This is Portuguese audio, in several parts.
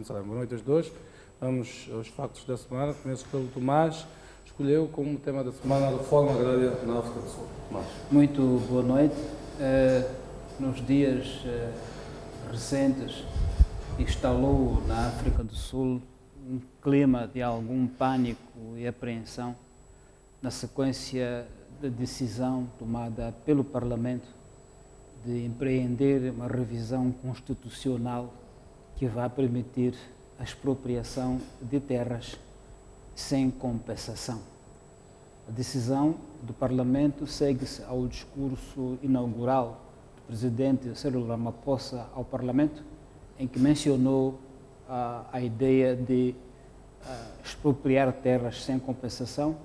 Salema. Boa noite aos dois. Vamos aos factos da semana. Começo pelo Tomás. Escolheu como tema da semana a reforma agrária na África do Sul. Tomás. Muito boa noite. Nos dias recentes instalou na África do Sul um clima de algum pânico e apreensão na sequência da decisão tomada pelo Parlamento de empreender uma revisão constitucional que vai permitir a expropriação de terras sem compensação. A decisão do Parlamento segue-se ao discurso inaugural do presidente Cyril Ramaphosa ao Parlamento, em que mencionou a ideia de expropriar terras sem compensação.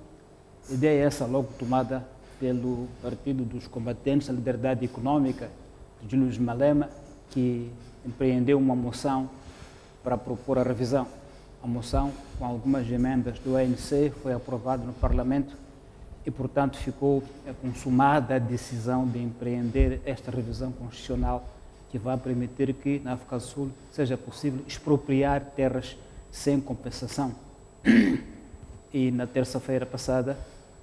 A ideia é essa logo tomada pelo Partido dos Combatentes da Liberdade Econômica, de Julius Malema, que empreendeu uma moção para propor a revisão. A moção, com algumas emendas do ANC, foi aprovada no Parlamento e, portanto, ficou consumada a decisão de empreender esta revisão constitucional que vai permitir que, na África do Sul, seja possível expropriar terras sem compensação. E, na terça-feira passada,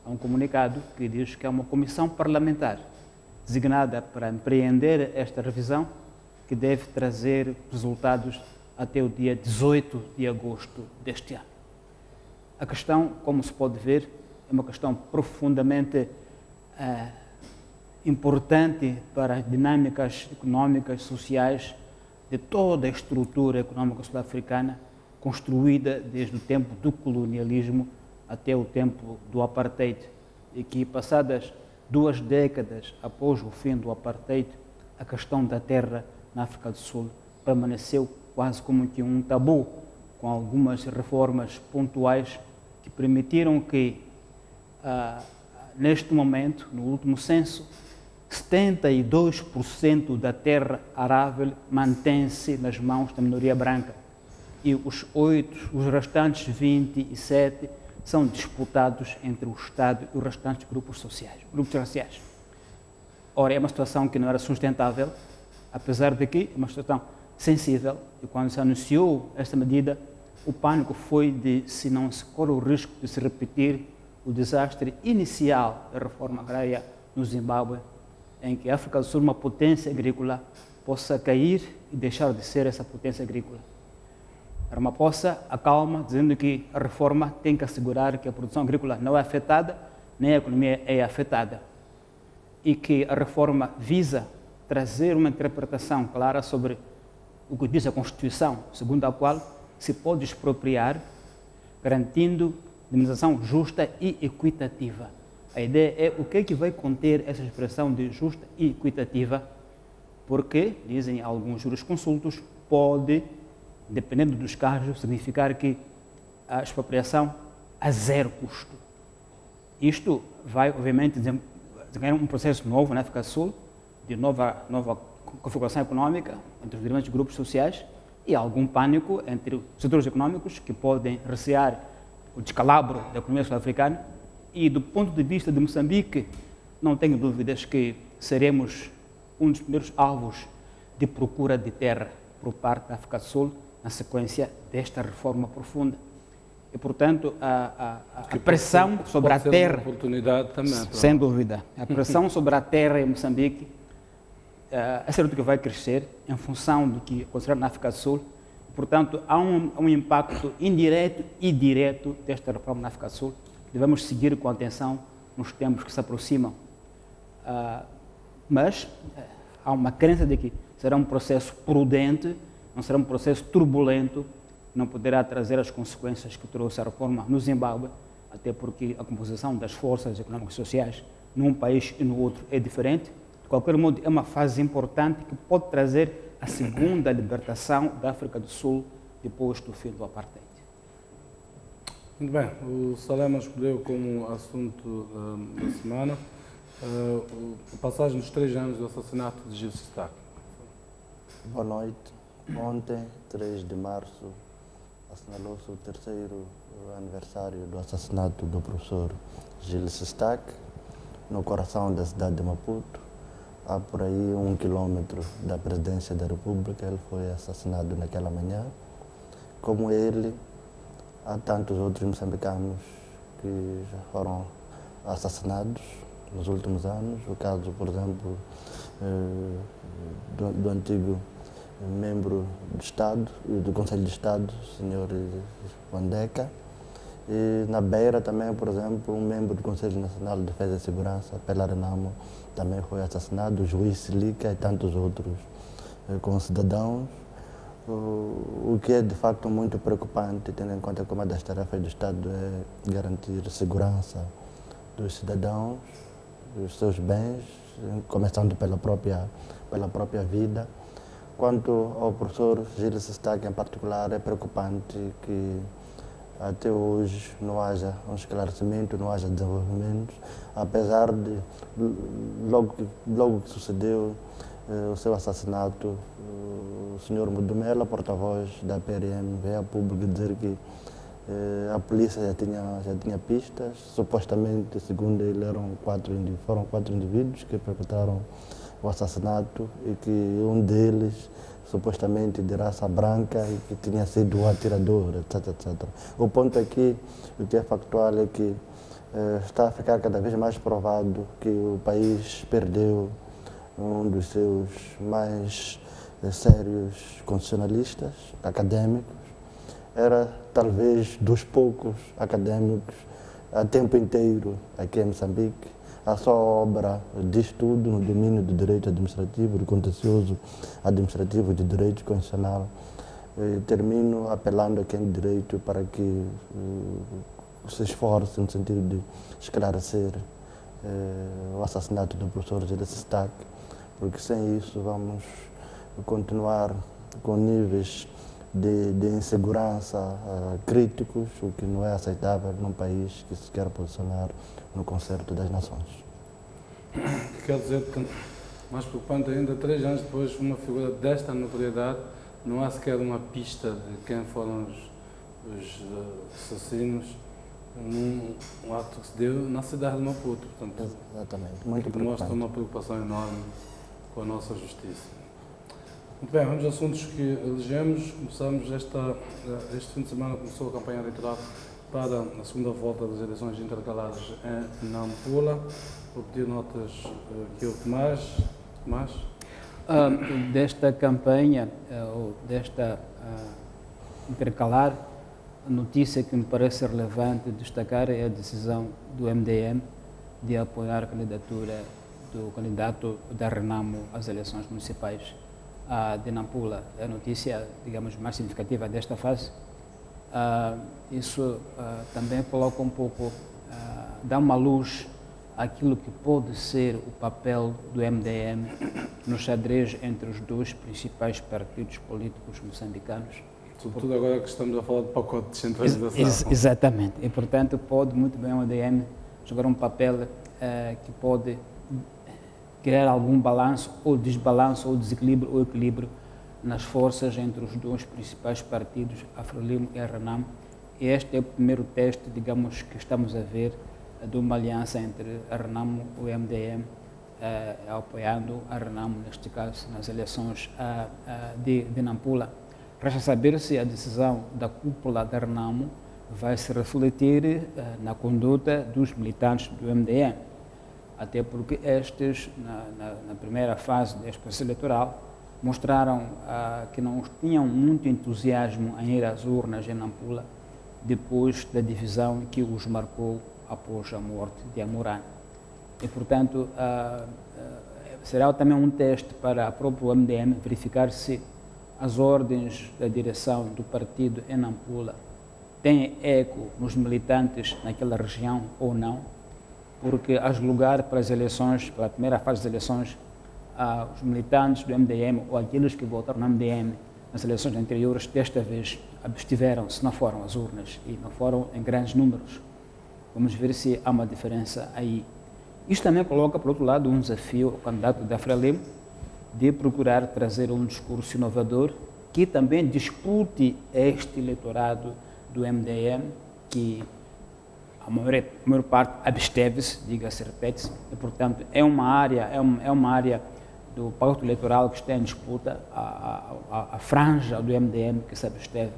há um comunicado que diz que é uma comissão parlamentar designada para empreender esta revisão, que deve trazer resultados até o dia 18 de agosto deste ano. A questão, como se pode ver, é uma questão profundamente importante para as dinâmicas econômicas, sociais de toda a estrutura econômica sul-africana, construída desde o tempo do colonialismo até o tempo do apartheid, e que, passadas 2 décadas após o fim do apartheid, a questão da terra na África do Sul permaneceu quase como que um tabu, com algumas reformas pontuais que permitiram que, neste momento, no último censo, 72% da terra arável mantém-se nas mãos da minoria branca e os restantes 27 são disputados entre o Estado e os restantes grupos raciais. Ora, é uma situação que não era sustentável, apesar de que é uma situação sensível, e quando se anunciou esta medida, o pânico foi de se não se corre o risco de se repetir o desastre inicial da reforma agrária no Zimbábue, em que a África do Sul, uma potência agrícola, possa cair e deixar de ser essa potência agrícola. Ramaphosa acalma, dizendo que a reforma tem que assegurar que a produção agrícola não é afetada, nem a economia é afetada, e que a reforma visa trazer uma interpretação clara sobre o que diz a Constituição, segundo a qual se pode expropriar, garantindo indemnização justa e equitativa. A ideia é o que é que vai conter essa expressão de justa e equitativa, porque, dizem alguns jurisconsultos, pode, dependendo dos casos, significar que a expropriação a zero custo. Isto vai, obviamente, desencadear um processo novo na África do Sul, de nova configuração econômica entre os diferentes grupos sociais e algum pânico entre os setores econômicos que podem recear o descalabro da economia sul-africana. E, do ponto de vista de Moçambique, não tenho dúvidas que seremos um dos primeiros alvos de procura de terra por parte da África do Sul na sequência desta reforma profunda. E, portanto, a pressão sobre a terra... Uma oportunidade também. Sem dúvida. A pressão sobre a terra em Moçambique é certo que vai crescer em função do que acontecerá na África do Sul. Portanto, há um impacto indireto e direto desta reforma na África do Sul. Devemos seguir com atenção nos tempos que se aproximam. Mas há uma crença de que será um processo prudente, não será um processo turbulento, não poderá trazer as consequências que trouxe a reforma no Zimbábue, até porque a composição das forças econômicas e sociais num país e no outro é diferente. De qualquer modo, é uma fase importante que pode trazer a segunda libertação da África do Sul depois do fim do apartheid. Muito bem, o Salema escolheu como assunto da semana a passagem dos 3 anos do assassinato de Gil Sestac. Boa noite. Ontem, 3 de março, assinalou-se o 3º aniversário do assassinato do professor Gil Sestac, no coração da cidade de Maputo. Há por aí 1 quilômetro da presidência da República. Ele foi assassinado naquela manhã, como ele, há tantos outros moçambicanos que já foram assassinados nos últimos anos. O caso, por exemplo, do antigo membro do Estado, do Conselho de Estado, o Sr. Wandeca. E na Beira também, por exemplo, um membro do Conselho Nacional de Defesa e Segurança, pela Renamo, também foi assassinado, o juiz Silica e tantos outros concidadãos. O que é de facto muito preocupante, tendo em conta que uma das tarefas do Estado é garantir segurança dos cidadãos, dos seus bens, começando pela própria vida. Quanto ao professor Gilles Sestack em particular, é preocupante que até hoje não haja um esclarecimento, não haja desenvolvimento, apesar de, logo que sucedeu o seu assassinato, o Sr. Mudumela, porta-voz da PRM, veio a público dizer que a polícia já tinha pistas. Supostamente, segundo ele, foram quatro indivíduos que perpetraram o assassinato e que um deles supostamente de raça branca e que tinha sido o atirador, etc. O ponto aqui, o que é factual é que está a ficar cada vez mais provado que o país perdeu um dos seus mais sérios constitucionalistas, académicos. Era talvez dos poucos académicos a tempo inteiro aqui em Moçambique. A sua obra diz tudo no domínio do direito administrativo, do contencioso administrativo, do direito constitucional. Termino apelando a quem de direito para que se esforce no sentido de esclarecer o assassinato do professor Gilles Sestack, porque sem isso vamos continuar com níveis de insegurança críticos, o que não é aceitável num país que se quer posicionar no concerto das nações. Quer dizer que, mais preocupante ainda, 3 anos depois, uma figura desta notoriedade, não há sequer uma pista de quem foram os assassinos, num ato que se deu na cidade de Maputo. Portanto, exatamente, muito que preocupante. mostra uma preocupação enorme com a nossa justiça. Muito bem, vamos aos assuntos que elegemos. Começamos este fim de semana, começou a campanha eleitoral para a segunda volta das eleições intercalares em Nampula. Vou pedir notas aqui ao Tomás. Tomás? Desta campanha, ou desta intercalar, a notícia que me parece relevante destacar é a decisão do MDM de apoiar a candidatura do candidato da Renamo às eleições municipais de Nampula. É a notícia, digamos, mais significativa desta fase. Isso também coloca um pouco, dá uma luz àquilo que pode ser o papel do MDM no xadrez entre os dois principais partidos políticos moçambicanos. Sobretudo agora que estamos a falar de pacote de descentralização. Exatamente. E, portanto, pode muito bem o MDM jogar um papel que pode criar algum balanço, ou desbalanço, ou desequilíbrio, ou equilíbrio nas forças entre os dois principais partidos, a Frelimo e a Renamo. E este é o primeiro teste, digamos, que estamos a ver de uma aliança entre a Renamo e o MDM, apoiando a Renamo, neste caso, nas eleições de Nampula. Resta saber se a decisão da cúpula da Renamo vai se refletir na conduta dos militantes do MDM, até porque estes, na primeira fase deste processo eleitoral, mostraram que não tinham muito entusiasmo em ir às urnas em Nampula, depois da divisão que os marcou após a morte de Amurana. E, portanto, será também um teste para a própria MDM verificar se as ordens da direção do partido em Nampula têm eco nos militantes naquela região ou não, porque a julgar para as eleições, pela primeira fase das eleições, os militantes do MDM ou aqueles que votaram no MDM nas eleições anteriores, desta vez abstiveram-se, não foram às urnas e não foram em grandes números. Vamos ver se há uma diferença aí. Isto também coloca, por outro lado, um desafio ao candidato da Frelimo de procurar trazer um discurso inovador que também dispute este eleitorado do MDM, que a maior parte absteve-se, diga-se, repete-se, e, portanto, é uma área do pacto eleitoral que está em disputa, a franja do MDM que se absteve.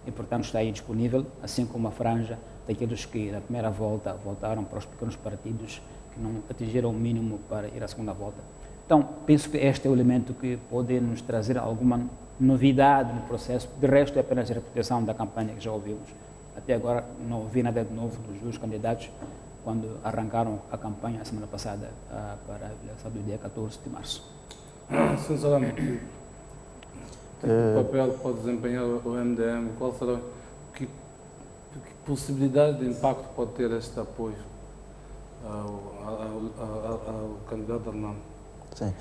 e, portanto, está aí disponível, assim como a franja daqueles que na primeira volta voltaram para os pequenos partidos que não atingiram o mínimo para ir à segunda volta. Então, penso que este é o elemento que pode nos trazer alguma novidade no processo. De resto, é apenas a repetição da campanha que já ouvimos. Até agora, não ouvi nada de novo dos dois candidatos quando arrancaram a campanha a semana passada para a eleição do dia 14 de março. Sinceramente, que papel pode desempenhar o MDM? Qual será, que possibilidade de impacto pode ter este apoio ao candidato Arnaldo? Sim,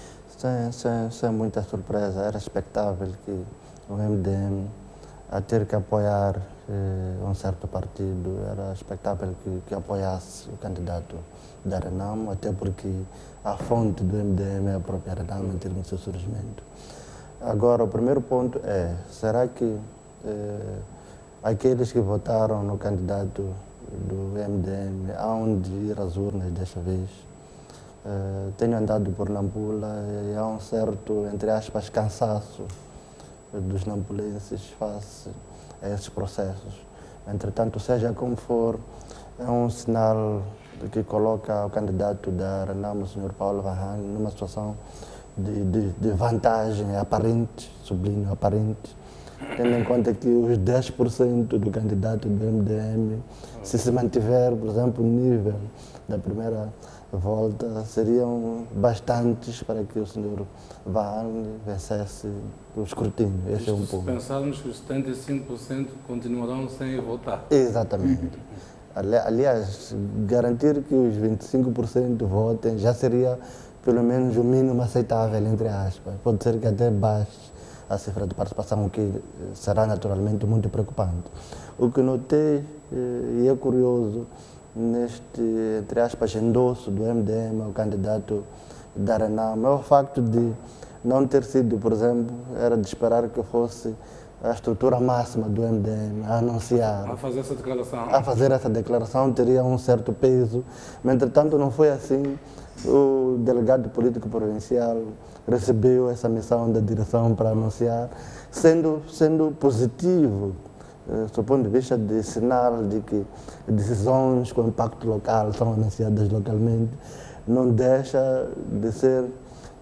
sem muita surpresa, era expectável que o MDM, a ter que apoiar um certo partido, era expectável que apoiasse o candidato da Renamo, até porque a fonte do MDM é a própria Renamo em termos de seu surgimento. Agora, o primeiro ponto é, será que aqueles que votaram no candidato do MDM hão de ir às urnas desta vez? Tenho andado por Nampula e há um certo, entre aspas, cansaço dos nampulenses face a esses processos. Entretanto, seja como for, é um sinal que coloca o candidato da Renamo, o Sr. Paulo Varrani, numa situação de vantagem aparente, sublinho aparente, tendo em conta que os 10% do candidato do MDM, se mantiver, por exemplo, o nível da primeira volta, seriam bastantes para que o Sr. Varrani vencesse o escrutínio. Esse é um ponto. Se pensarmos que os 75% continuarão sem votar. Exatamente. Aliás, garantir que os 25% votem já seria pelo menos o mínimo aceitável, entre aspas. Pode ser que até baixe a cifra de participação, o que será naturalmente muito preocupante. O que notei, e é curioso, neste, entre aspas, endosso do MDM ao candidato da Renamo, é o facto de não ter sido, por exemplo, era de esperar que fosse a estrutura máxima do MDM a anunciar. A fazer essa declaração. A fazer essa declaração teria um certo peso, mas entretanto não foi assim. O delegado político provincial recebeu essa missão da direção para anunciar, sendo positivo, do ponto de vista de sinal de que decisões com impacto local são anunciadas localmente, não deixa de ser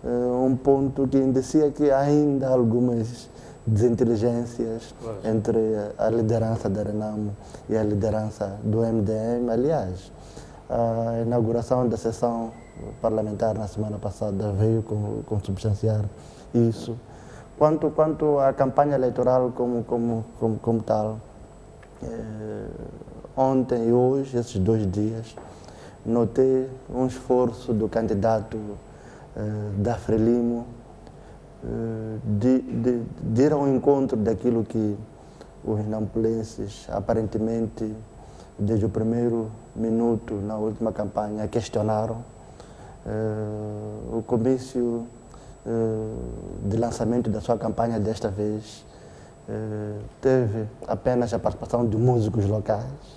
um ponto que indicia que ainda há algumas desinteligências entre a liderança da Renamo e a liderança do MDM. Aliás, a inauguração da sessão parlamentar na semana passada veio consubstanciar isso. Quanto à campanha eleitoral como tal, ontem e hoje, esses 2 dias, notei um esforço do candidato da Frelimo de ir ao encontro daquilo que os nampulenses aparentemente, desde o primeiro minuto na última campanha, questionaram. O comício de lançamento da sua campanha desta vez teve apenas a participação de músicos locais.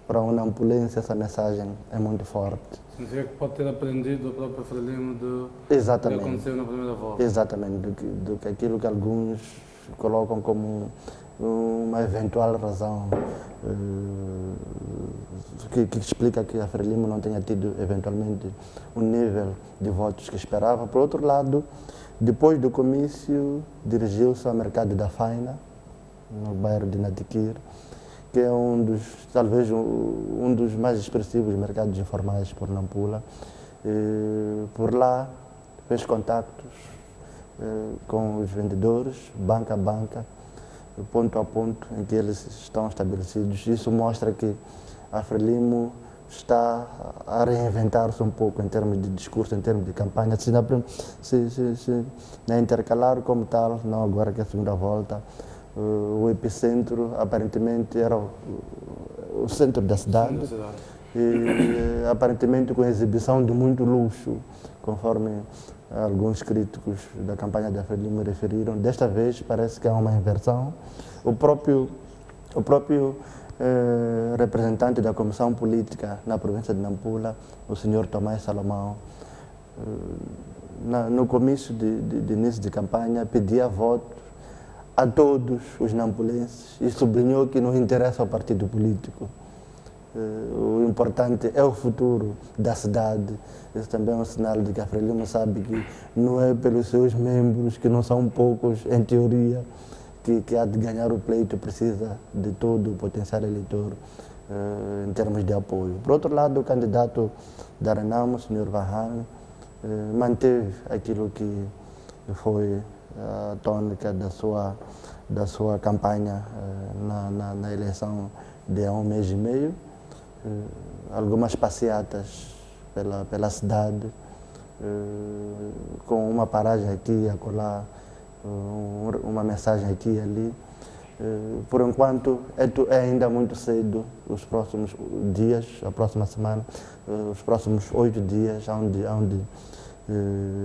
Para um nampulense essa mensagem é muito forte. Significa que pode ter aprendido o próprio Frelimo do que aconteceu na primeira volta. Exatamente, do que aquilo que alguns colocam como uma eventual razão que explica que a Frelimo não tenha tido eventualmente o nível de votos que esperava. Por outro lado, depois do comício, dirigiu-se ao mercado da Faina, no bairro de Natiquir, que é talvez um dos mais expressivos mercados informais por Nampula. Por lá fez contactos com os vendedores, banca a banca, ponto a ponto em que eles estão estabelecidos. Isso mostra que a Frelimo está a reinventar-se um pouco em termos de discurso, em termos de campanha. Se na intercalar como tal, não agora que é a segunda volta, o epicentro aparentemente era o centro da cidade, e aparentemente com exibição de muito luxo, conforme alguns críticos da campanha da Frelimo referiram. Desta vez parece que há uma inversão. O próprio representante da Comissão Política na província de Nampula, o Sr. Tomás Salomão, no comício de início de campanha, pedia votos a todos os nampulenses e sublinhou que não interessa ao partido político. O importante é o futuro da cidade. Isso também é um sinal de que a Frelimo sabe que não é pelos seus membros, que não são poucos, em teoria, que há de ganhar o pleito, precisa de todo o potencial eleitor em termos de apoio. Por outro lado, o candidato da Renamo, o Sr. Varrane, manteve aquilo que foi a tônica da sua campanha na eleição de há um mês e meio. Algumas passeatas pela cidade, com uma paragem aqui e acolá, uma mensagem aqui e ali. Por enquanto, é ainda muito cedo, os próximos dias, a próxima semana, os próximos 8 dias, onde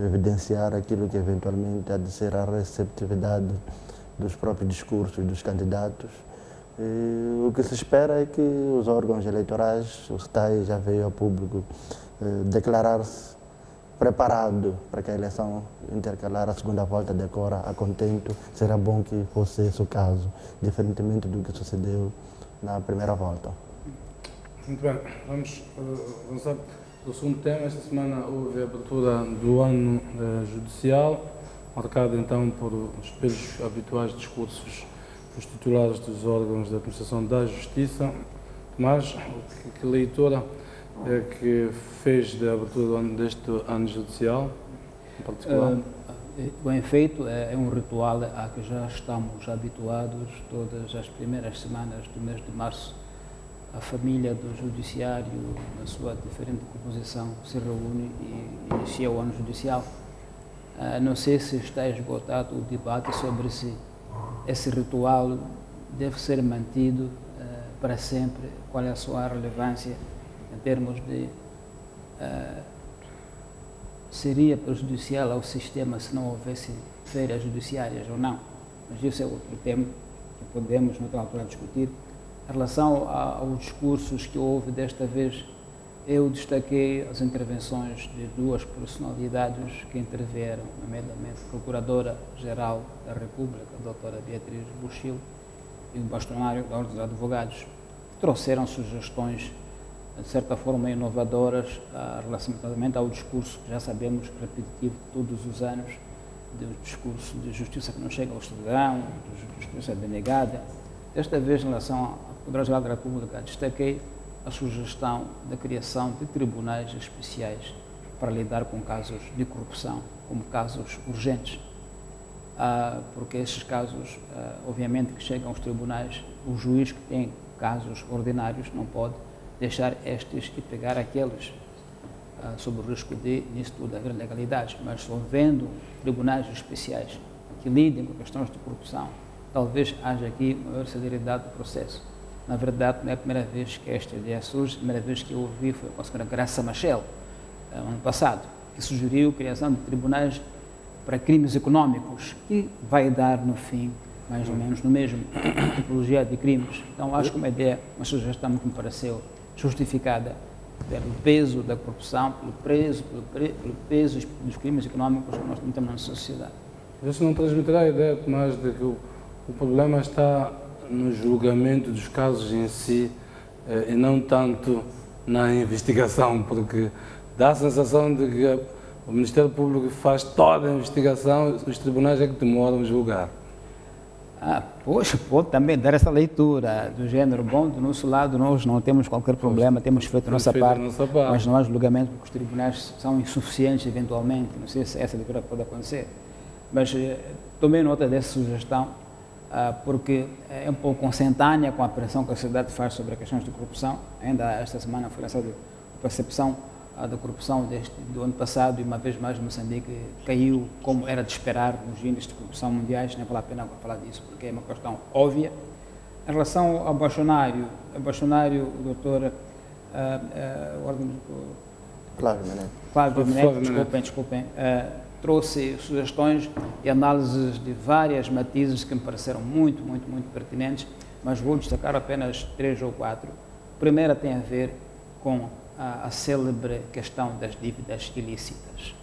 evidenciar aquilo que eventualmente há de ser a receptividade dos próprios discursos dos candidatos. O que se espera é que os órgãos eleitorais, o STAI já veio ao público declarar-se preparado para que a eleição intercalar, a segunda volta, decora a contento. Será bom que fosse esse o caso, diferentemente do que sucedeu na primeira volta. Muito bem, vamos avançar para o segundo tema. Esta semana houve a abertura do ano judicial, marcada então por os pelos habituais discursos dos titulares dos órgãos da administração da Justiça. Mas, que leitura é que fez da abertura deste ano judicial, em particular? Bem feito, é um ritual a que já estamos habituados. Todas as primeiras semanas do mês de março, a família do Judiciário, na sua diferente composição, se reúne e inicia o ano judicial. Não sei se está esgotado o debate sobre se esse ritual deve ser mantido para sempre, qual é a sua relevância em termos de seria prejudicial ao sistema se não houvesse feiras judiciárias ou não. Mas isso é outro tema que podemos, noutra altura, discutir. Em relação aos discursos que houve desta vez, eu destaquei as intervenções de duas personalidades que intervieram, nomeadamente a Procuradora-Geral da República, a doutora Beatriz Buchil, e o bastonário da Ordem dos Advogados, que trouxeram sugestões, de certa forma, inovadoras relativamente ao discurso que já sabemos repetitivo todos os anos, do discurso de justiça que não chega ao cidadão, de justiça denegada. Desta vez, em relação à Procuradora-Geral da República, destaquei a sugestão da criação de tribunais especiais para lidar com casos de corrupção, como casos urgentes, porque esses casos, obviamente, que chegam aos tribunais, o juiz que tem casos ordinários não pode deixar estes e pegar aqueles, sob o risco de, nisso tudo, haver legalidades, mas só havendo tribunais especiais que lidem com questões de corrupção, talvez haja aqui maior celeridade do processo. Na verdade, não é a primeira vez que esta ideia surge. A primeira vez que eu ouvi foi com a senhora Graça Machel, ano passado, que sugeriu a criação de tribunais para crimes económicos, que vai dar, no fim, mais ou menos no mesmo, tipologia de crimes. Então, acho que uma ideia, uma sugestão que me pareceu justificada pelo peso da corrupção, pelo peso dos crimes económicos que nós temos na nossa sociedade. Isso não transmitirá a ideia, Tomás, de que o problema está no julgamento dos casos em si e não tanto na investigação, porque dá a sensação de que o Ministério Público faz toda a investigação, os tribunais é que demoram a julgar. Poxa, pode também dar essa leitura do género, bom, do nosso lado nós não temos qualquer problema, temos feito a nossa parte, mas não há julgamento porque os tribunais são insuficientes eventualmente, não sei se essa leitura pode acontecer. Mas tomei nota dessa sugestão, porque é um pouco consentânea com a pressão que a sociedade faz sobre as questões de corrupção. Ainda esta semana foi lançada a percepção da corrupção do ano passado e uma vez mais Moçambique caiu como era de esperar nos índices de corrupção mundiais. Nem vale a pena falar disso porque é uma questão óbvia. Em relação ao bastonário, o doutor Flávio Menete, desculpem, trouxe sugestões e análises de várias matizes que me pareceram muito pertinentes, mas vou destacar apenas 3 ou 4. A primeira tem a ver com a célebre questão das dívidas ilícitas.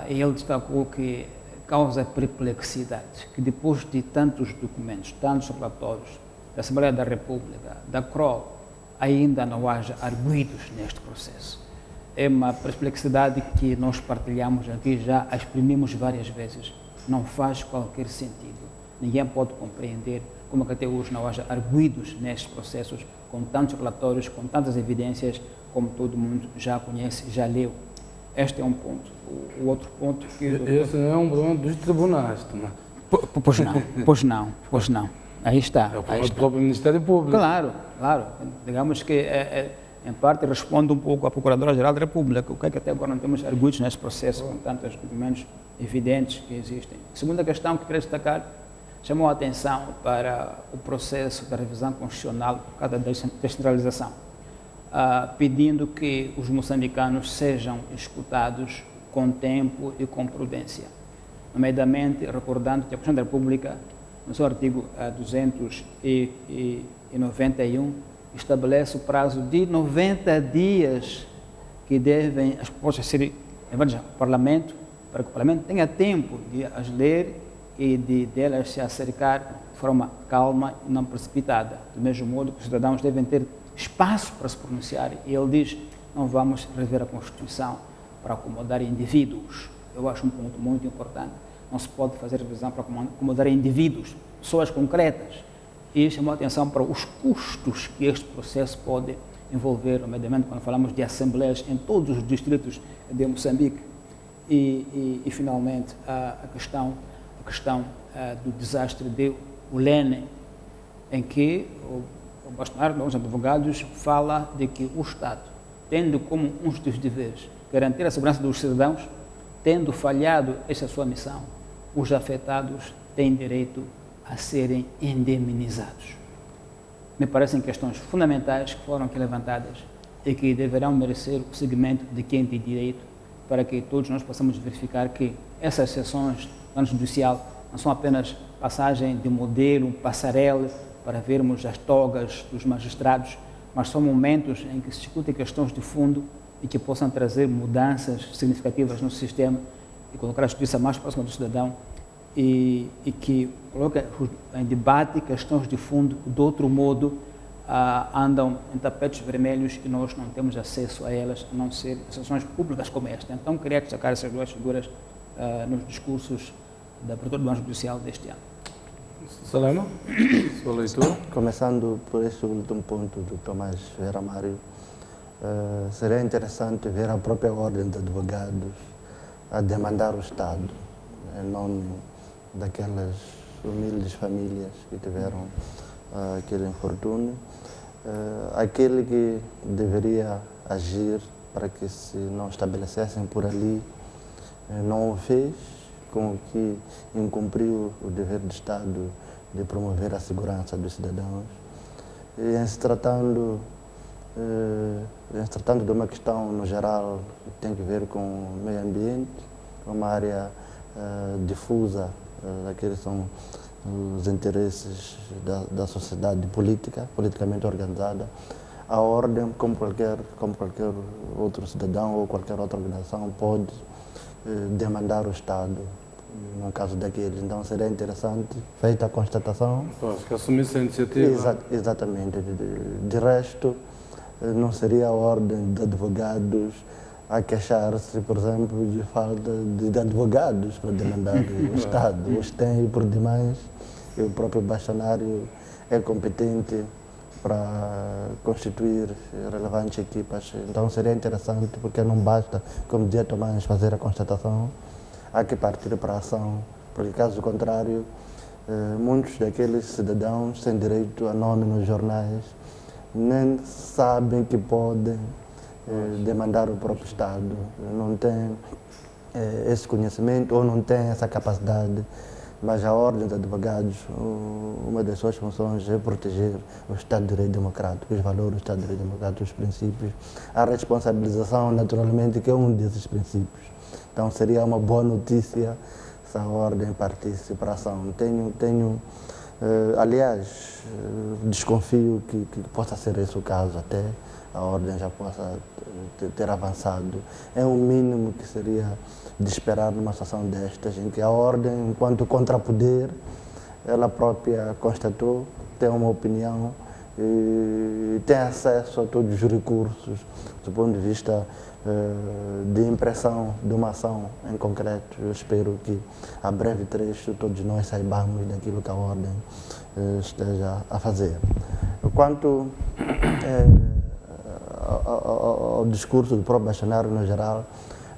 Ele destacou que causa perplexidade que depois de tantos documentos, tantos relatórios da Assembleia da República, da CROL, ainda não haja arguidos neste processo. É uma perplexidade que nós partilhamos aqui, já a exprimimos várias vezes. Não faz qualquer sentido. Ninguém pode compreender como que até hoje não haja arguidos nestes processos, com tantos relatórios, com tantas evidências, como todo mundo já conhece, já leu. Este é um ponto. O outro ponto que... Esse não é um problema dos tribunais também. Pois não. Aí está. É o problema do próprio Ministério Público. Claro. Digamos que, em parte, responde um pouco à Procuradora-Geral da República, o que é que até agora não temos arguidos nesse processo, com tantos documentos evidentes que existem. Segunda questão que queria destacar, chamou a atenção para o processo da revisão constitucional por causa da descentralização, pedindo que os moçambicanos sejam escutados com tempo e com prudência. Nomeadamente, recordando que a Constituição da República, no seu artigo 291, estabelece o prazo de 90 dias que devem as propostas serem levadas ao Parlamento, para que o Parlamento tenha tempo de as ler e delas se acercar de forma calma e não precipitada. Do mesmo modo que os cidadãos devem ter espaço para se pronunciar. E ele diz, não vamos rever a Constituição para acomodar indivíduos. Eu acho um ponto muito importante. Não se pode fazer revisão para acomodar indivíduos, pessoas concretas. E chamou a atenção para os custos que este processo pode envolver, nomeadamente quando falamos de assembleias em todos os distritos de Moçambique. E finalmente, a questão do desastre de Ulene, em que o bastonário dos advogados fala de que o Estado, tendo como um dos deveres garantir a segurança dos cidadãos, tendo falhado essa sua missão, os afetados têm direito a serem indemnizados. Me parecem questões fundamentais que foram aqui levantadas e que deverão merecer o seguimento de quem tem direito, para que todos nós possamos verificar que essas sessões do plano judicial não são apenas passagem de modelo, passarela, para vermos as togas dos magistrados, mas são momentos em que se discutem questões de fundo e que possam trazer mudanças significativas no sistema e colocar a justiça mais próxima do cidadão e que coloca em debate questões de fundo que, de outro modo, andam em tapetes vermelhos e nós não temos acesso a elas, a não ser sessões públicas como esta. Então, queria destacar essas duas figuras nos discursos da abertura do Banco Judicial deste ano. Salema, sua leitura? Começando por este último ponto do Tomás Vera Mário, seria interessante ver a própria Ordem de Advogados a demandar o Estado, em nome daquelas humildes famílias que tiveram aquele infortúnio, aquele que deveria agir para que se não estabelecessem por ali, não o fez, com o que incumpriu o dever do Estado de promover a segurança dos cidadãos. E em se tratando de uma questão no geral que tem a ver com o meio ambiente, uma área difusa daqueles são os interesses da sociedade politicamente organizada, a ordem, como qualquer outro cidadão ou qualquer outra organização, pode demandar o Estado, no caso daqueles. Então seria interessante, feita a constatação... Acho que assumisse a iniciativa. Exatamente. De resto, não seria a ordem de advogados a queixar-se, por exemplo, de falta de advogados para demandar o Estado. Os tem por demais, e o próprio bastonário é competente para constituir relevantes equipas. Então seria interessante, porque não basta, como dizia Tomás, fazer a constatação, há que partir para a ação, porque caso contrário, muitos daqueles cidadãos sem direito a nome nos jornais nem sabem que podem demandar o próprio Estado, não têm esse conhecimento ou não têm essa capacidade. Mas a Ordem de Advogados, uma das suas funções é proteger o Estado de Direito Democrático, os valores do Estado de Direito Democrático, os princípios. A responsabilização, naturalmente, que é um desses princípios. Então, seria uma boa notícia se a Ordem partisse para a ação. Aliás, desconfio que possa ser esse o caso até, a ordem já possa ter avançado. É o mínimo que seria de esperar numa situação destas, em que a ordem, enquanto contrapoder, ela própria constatou, tem uma opinião e tem acesso a todos os recursos do ponto de vista de impressão de uma ação em concreto. Eu espero que a breve trecho todos nós saibamos daquilo que a ordem esteja a fazer. Quanto ao discurso do próprio bastonário no geral,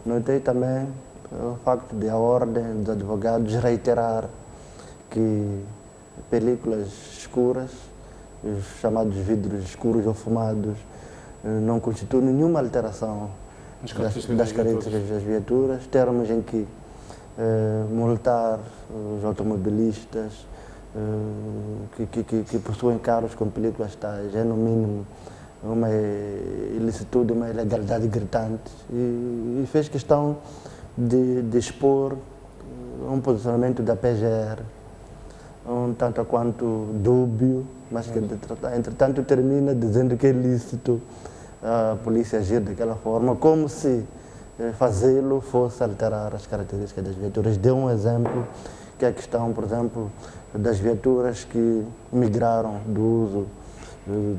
notei também o facto de a ordem dos advogados reiterar que películas escuras, os chamados vidros escuros ou fumados, não constituem nenhuma alteração das características das viaturas, termos em que multar os automobilistas que possuem carros com películas tais é, no mínimo, uma ilicitude, uma ilegalidade gritante, e fez questão de expor um posicionamento da PGR, um tanto quanto dúbio, mas que entretanto termina dizendo que é lícito a polícia agir daquela forma, como se fazê-lo fosse alterar as características das viaturas. Deu um exemplo, que é a questão, por exemplo, das viaturas que migraram do uso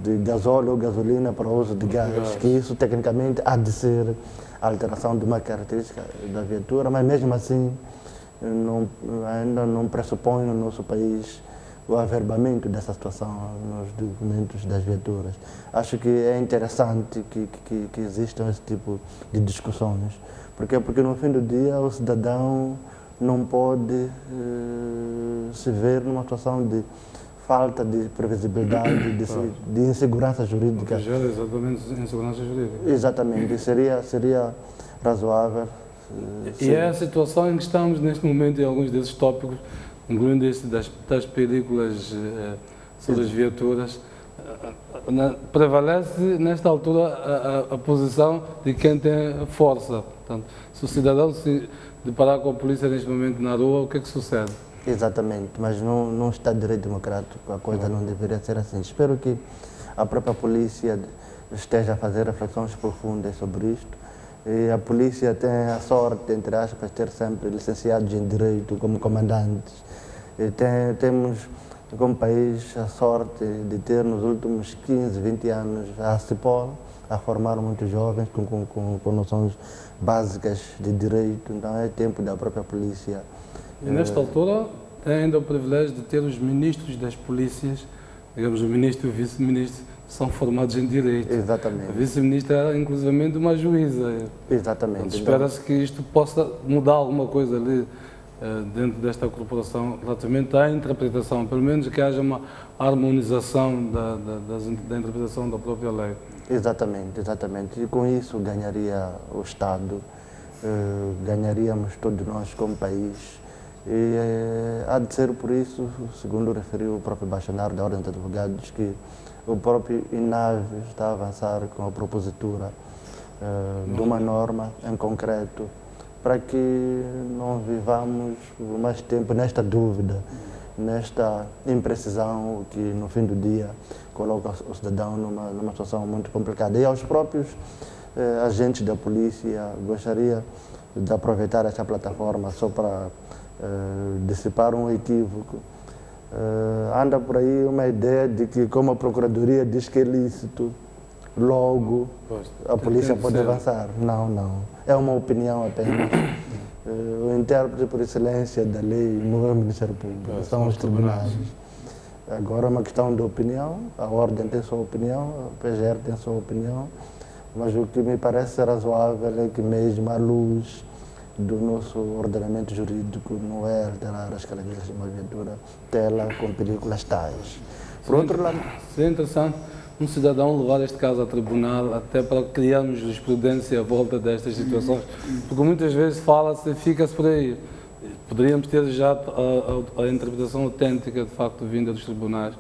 de gasóleo ou gasolina para o uso de gás, que isso tecnicamente há de ser a alteração de uma característica da viatura, mas mesmo assim ainda não pressupõe no nosso país o averbamento dessa situação nos documentos das viaturas. Acho que é interessante que existam esse tipo de discussões. Porque no fim do dia o cidadão não pode se ver numa situação de falta de previsibilidade, de insegurança jurídica. Exatamente, insegurança jurídica. Exatamente, e seria razoável. E é a situação em que estamos neste momento em alguns desses tópicos, incluindo este das películas sobre as viaturas. Prevalece nesta altura a posição de quem tem força. Portanto, se o cidadão se deparar com a polícia neste momento na rua, o que é que sucede? Exatamente, mas não está direito democrático, a coisa não deveria ser assim. Espero que a própria polícia esteja a fazer reflexões profundas sobre isto. E a polícia tem a sorte, entre aspas, de ter sempre licenciados em direito como comandantes. E temos como país a sorte de ter nos últimos 15, 20 anos a CIPOL a formar muitos jovens com noções básicas de direito. Então é tempo da própria polícia. E nesta altura tem ainda o privilégio de ter os ministros das polícias, digamos, o ministro e o vice-ministro, são formados em direito. Exatamente. A vice-ministra era inclusivamente uma juíza. Exatamente. Espera-se que isto possa mudar alguma coisa ali dentro desta corporação relativamente à interpretação, pelo menos que haja uma harmonização da interpretação da própria lei. Exatamente, exatamente. E com isso ganharia o Estado, ganharíamos todos nós como país. E há de ser por isso, segundo referiu o próprio bastonário da Ordem dos Advogados, que o próprio INAV está a avançar com a propositura de uma norma em concreto, para que não vivamos mais tempo nesta dúvida, nesta imprecisão que no fim do dia coloca o cidadão numa situação muito complicada. E aos próprios agentes da polícia, gostaria de aproveitar esta plataforma só para dissipar um equívoco. Anda por aí uma ideia de que, como a Procuradoria diz que é lícito, logo a polícia pode avançar. Não. É uma opinião apenas. O intérprete por excelência da lei não é o Ministério Público, são os tribunais. Agora é uma questão de opinião, a Ordem tem sua opinião, a PGR tem sua opinião, mas o que me parece razoável é que mesmo à luz do nosso ordenamento jurídico não é alterar as características de uma viatura tela com películas tais. Por outro lado, seria interessante um cidadão levar este caso a tribunal até para criarmos jurisprudência à volta destas situações, porque muitas vezes fala-se e fica-se por aí. Poderíamos ter já a interpretação autêntica, de facto, vinda dos tribunais,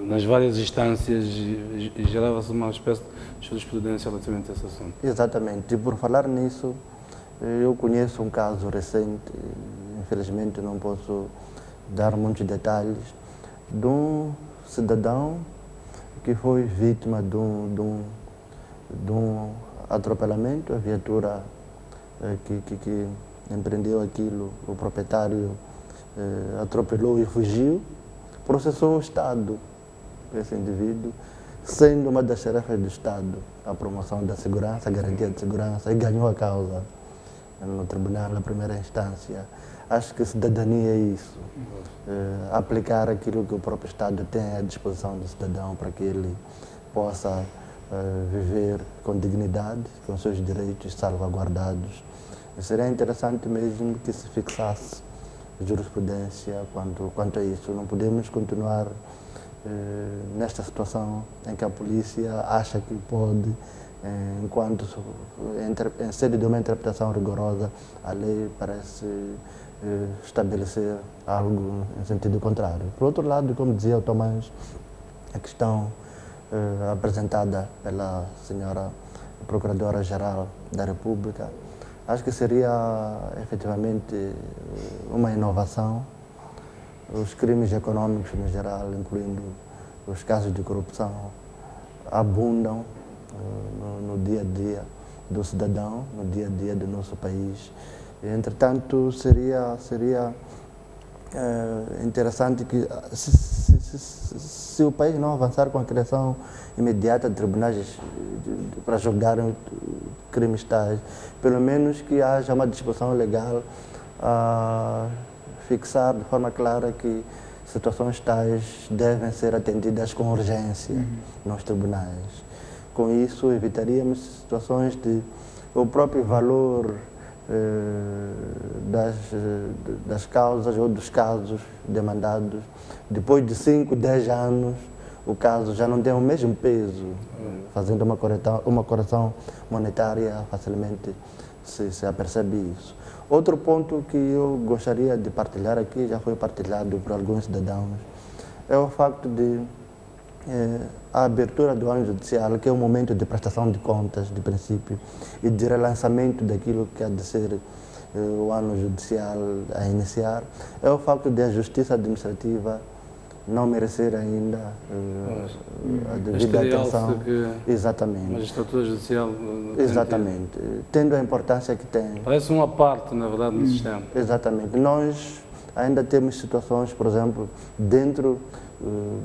nas várias instâncias, e gerava-se uma espécie de jurisprudência relativamente a esse assunto. Exatamente. E por falar nisso, eu conheço um caso recente, infelizmente não posso dar muitos detalhes, de um cidadão que foi vítima de de um atropelamento. A viatura que empreendeu aquilo, o proprietário atropelou e fugiu, processou o Estado, esse indivíduo, sendo uma das tarefas do Estado a promoção da segurança, a garantia de segurança, e ganhou a causa no tribunal, na primeira instância. Acho que cidadania é isso, aplicar aquilo que o próprio Estado tem à disposição do cidadão para que ele possa viver com dignidade, com seus direitos salvaguardados. E seria interessante mesmo que se fixasse jurisprudência quanto a isso. Não podemos continuar nesta situação em que a polícia acha que pode, enquanto em sede de uma interpretação rigorosa, a lei parece estabelecer algo em sentido contrário. Por outro lado, como dizia o Tomás, a questão apresentada pela senhora Procuradora-Geral da República, acho que seria efetivamente uma inovação. Os crimes econômicos no geral, incluindo os casos de corrupção, abundam no dia a dia do cidadão, no dia a dia do nosso país. Entretanto, seria interessante que, se o país não avançar com a criação imediata de tribunais para julgarem crimes tais, pelo menos que haja uma disposição legal a fixar de forma clara que situações tais devem ser atendidas com urgência nos tribunais. Com isso, evitaríamos situações de o próprio valor das causas ou dos casos demandados, depois de 5, 10 anos, o caso já não tem o mesmo peso. Fazendo uma correção monetária, facilmente se apercebe isso. Outro ponto que eu gostaria de partilhar aqui, já foi partilhado por alguns cidadãos, é o facto de a abertura do ano judicial, que é um momento de prestação de contas, de princípio, e de relançamento daquilo que há de ser o ano judicial a iniciar, é o facto de a justiça administrativa não merecer ainda a devida atenção. Exatamente. Magistratura judicial. Exatamente. Tendo a importância que tem. Parece uma parte, na verdade, no sistema. Exatamente. Nós ainda temos situações, por exemplo, dentro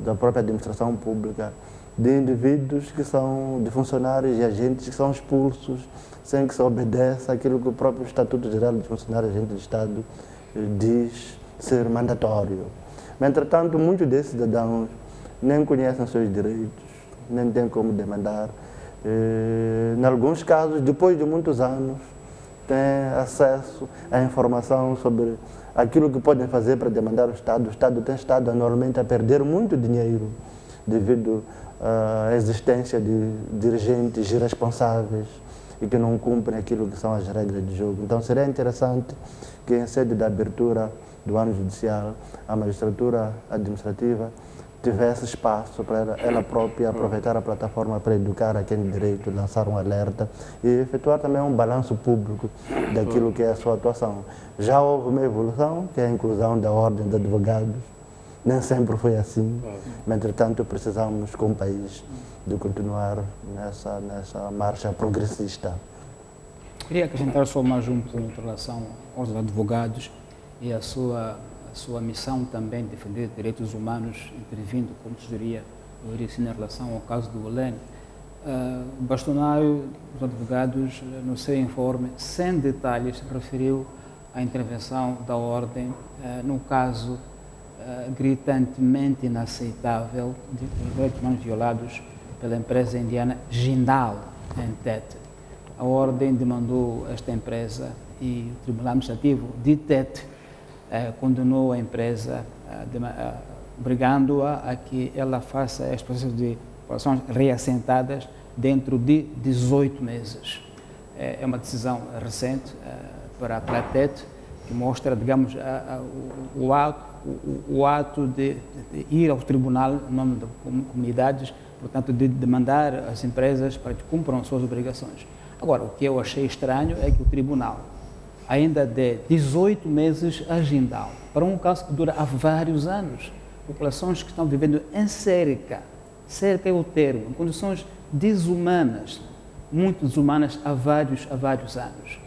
da própria administração pública, de indivíduos que são, de funcionários e agentes que são expulsos sem que se obedeça aquilo que o próprio Estatuto Geral de Funcionários e Agentes do Estado diz ser mandatório. Mas, entretanto, muitos desses cidadãos nem conhecem os seus direitos, nem têm como demandar. Em alguns casos, depois de muitos anos, têm acesso à informação sobre aquilo que podem fazer para demandar o Estado. O Estado tem estado anualmente a perder muito dinheiro devido à existência de dirigentes irresponsáveis e que não cumprem aquilo que são as regras de jogo. Então, seria interessante que, em sede da abertura do ano judicial, a magistratura administrativa tivesse espaço para ela própria aproveitar a plataforma para educar a quem tem direito, lançar um alerta e efetuar também um balanço público daquilo que é a sua atuação. Já houve uma evolução, que é a inclusão da Ordem de Advogados. Nem sempre foi assim, mas, entretanto, precisamos, como país, de continuar nessa marcha progressista. Queria acrescentar só mais um ponto em relação aos advogados e a sua missão também de defender direitos humanos, intervindo, como sugeria o Euricino, em relação ao caso do Olene. O bastonário dos advogados, no seu informe, sem detalhes, referiu a intervenção da Ordem no caso gritantemente inaceitável de direitos humanos violados pela empresa indiana Jindal, em Tete. A Ordem demandou esta empresa e o Tribunal Administrativo de Tete condenou a empresa, obrigando-a a que ela faça as processos de populações reassentadas dentro de 18 meses. É uma decisão recente para a Tete, que mostra, digamos, o ato de ir ao tribunal em nome das comunidades, portanto, de demandar as empresas para que cumpram suas obrigações. Agora, o que eu achei estranho é que o tribunal ainda dê 18 meses a Jindal, para um caso que dura há vários anos. Populações que estão vivendo em cerca é o termo, em condições desumanas, muito desumanas há vários anos.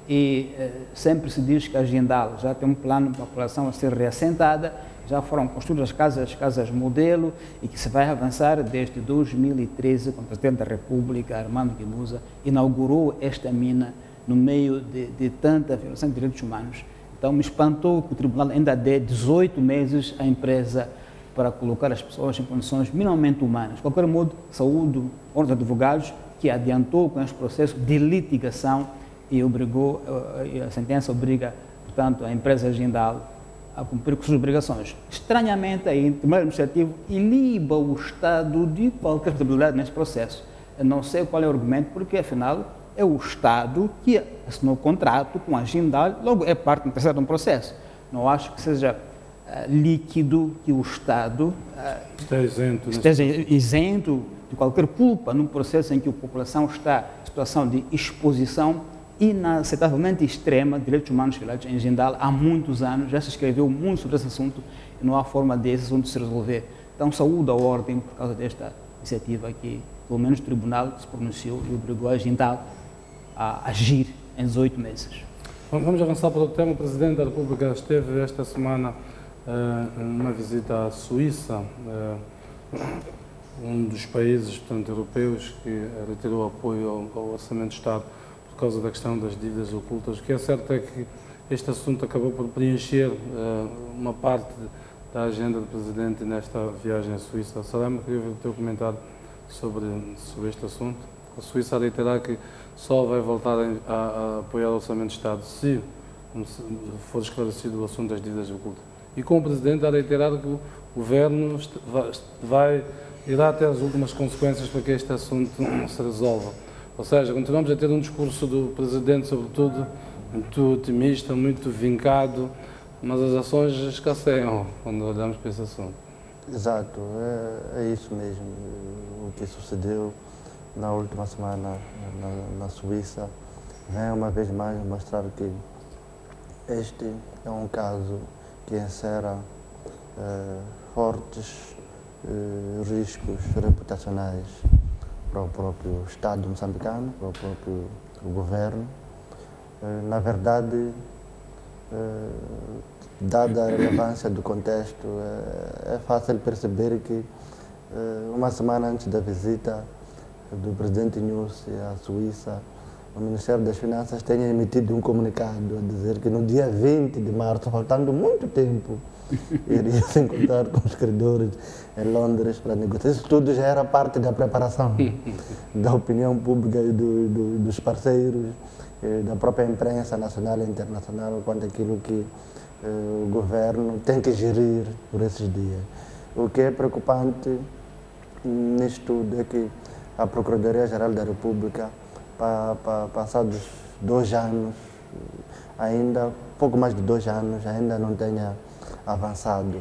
E sempre se diz que a Jindal já tem um plano para a população a ser reassentada, já foram construídas as casas modelo e que se vai avançar desde 2013, quando o Presidente da República, Armando Guebuza, inaugurou esta mina no meio de tanta violação de direitos humanos. Então me espantou que o Tribunal ainda dê 18 meses à empresa para colocar as pessoas em condições minimamente humanas. De qualquer modo, saúdo os advogados que adiantou com este processo de litigação e obrigou, a sentença obriga, portanto, a empresa Jindal a cumprir com suas obrigações. Estranhamente, aí, o Tribunal Administrativo iliba o Estado de qualquer responsabilidade nesse processo. Eu não sei qual é o argumento, porque, afinal, é o Estado que assinou o contrato com a Jindal, logo é parte interessada no processo. Não acho que seja líquido que o Estado esteja isento de qualquer culpa num processo em que a população está em situação de exposição inacceitavelmente extrema de direitos humanos violados em Jindal há muitos anos. Já se escreveu muito sobre esse assunto e não há forma desse assunto se resolver. Então, saúdo a ordem por causa desta iniciativa que, pelo menos, o Tribunal se pronunciou e obrigou a Jindal a agir em 18 meses. Vamos avançar para outro tema. O Presidente da República esteve esta semana numa visita à Suíça, um dos países, portanto, europeus que retirou apoio ao Orçamento de Estado por causa da questão das dívidas ocultas. O que é certo é que este assunto acabou por preencher uma parte da agenda do Presidente nesta viagem à Suíça. Salema, queria ver o teu comentário sobre este assunto. A Suíça a reiterar que só vai voltar a apoiar o Orçamento de Estado se for esclarecido o assunto das dívidas ocultas. E com o Presidente a reiterar que o Governo irá ter as últimas consequências para que este assunto se resolva. Ou seja, continuamos a ter um discurso do Presidente, sobretudo, muito otimista, muito vincado, mas as ações escasseiam quando olhamos para esse assunto. Exato, é isso mesmo. O que sucedeu na última semana na Suíça vem uma vez mais mostrar que este é um caso que encerra fortes riscos reputacionais para o próprio Estado moçambicano, para o próprio governo. Na verdade, dada a relevância do contexto, é fácil perceber que uma semana antes da visita do presidente Nyusi à Suíça, o Ministério das Finanças tenha emitido um comunicado a dizer que no dia 20 de março, faltando muito tempo, iria se encontrar com os credores em Londres para negociar. Isso tudo já era parte da preparação da opinião pública e dos parceiros, da própria imprensa nacional e internacional, quanto àquilo que o governo tem que gerir por esses dias. O que é preocupante nisto tudo é que a Procuradoria-Geral da República, passados 2 anos, ainda, pouco mais de 2 anos, ainda não tenha avançado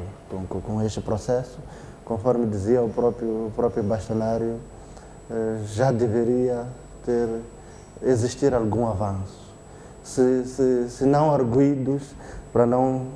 com este processo. Conforme dizia o próprio bastonário, já deveria existir algum avanço. Se não arguidos, para não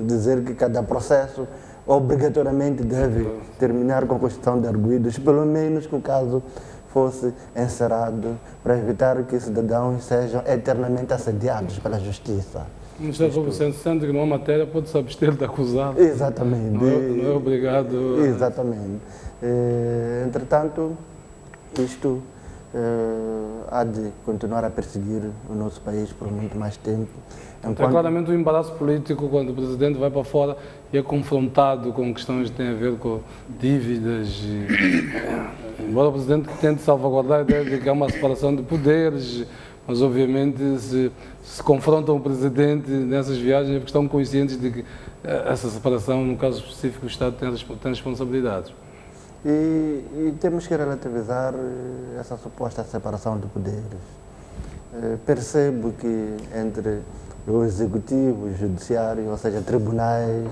dizer que cada processo obrigatoriamente deve terminar com a constituição de arguidos, pelo menos que o caso fosse encerrado, para evitar que cidadãos sejam eternamente assediados pela justiça. O Ministério Público sente que numa matéria pode-se abster de acusado. Exatamente. Não é obrigado. Exatamente. Entretanto, isto há de continuar a perseguir o nosso país por muito mais tempo. É claramente um embaraço político quando o Presidente vai para fora e é confrontado com questões que têm a ver com dívidas. Embora o Presidente tente salvaguardar a ideia de que há uma separação de poderes, mas obviamente se confrontam o Presidente nessas viagens é porque estão conscientes de que essa separação, no caso específico, o Estado tem responsabilidades. E temos que relativizar essa suposta separação de poderes. Percebo que entre o Executivo e o Judiciário, ou seja, tribunais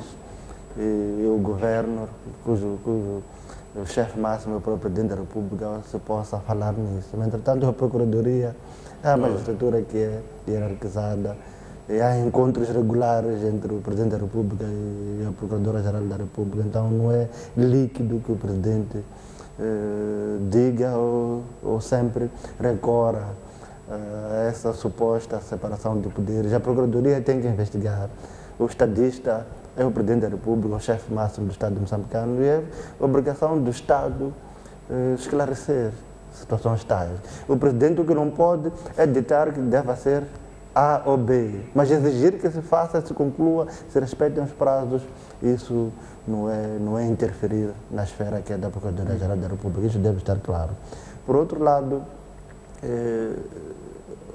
e o Governo, cujo o chefe máximo é o próprio Presidente da República, se possa falar nisso. Mas, entretanto, a Procuradoria é a magistratura que é hierarquizada, e há encontros regulares entre o Presidente da República e a Procuradora-Geral da República, então não é líquido que o Presidente diga ou sempre recorra a essa suposta separação de poderes. A Procuradoria tem que investigar. O estadista é o Presidente da República, o chefe máximo do Estado moçambicano, e é obrigação do Estado esclarecer situações tais. O Presidente o que não pode é ditar que deve ser A ou B, mas exigir que se faça, se conclua, se respeitem os prazos, isso não é interferir na esfera que é da Procuradoria-Geral da República, isso deve estar claro. Por outro lado,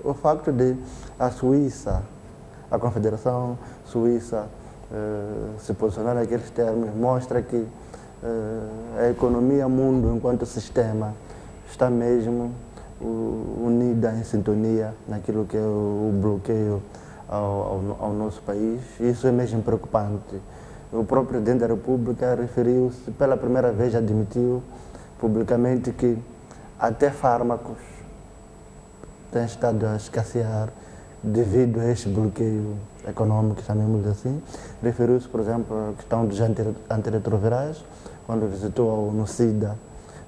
o facto de a Suíça, a Confederação Suíça, se posicionar naqueles termos, mostra que a economia mundo enquanto sistema está mesmo unida em sintonia naquilo que é o bloqueio ao nosso país. Isso é mesmo preocupante. O próprio Presidente da República referiu-se, pela primeira vez admitiu publicamente que até fármacos têm estado a escassear devido a este bloqueio econômico, chamemos assim. Referiu-se, por exemplo, à questão dos antirretrovirais, quando visitou no SIDA.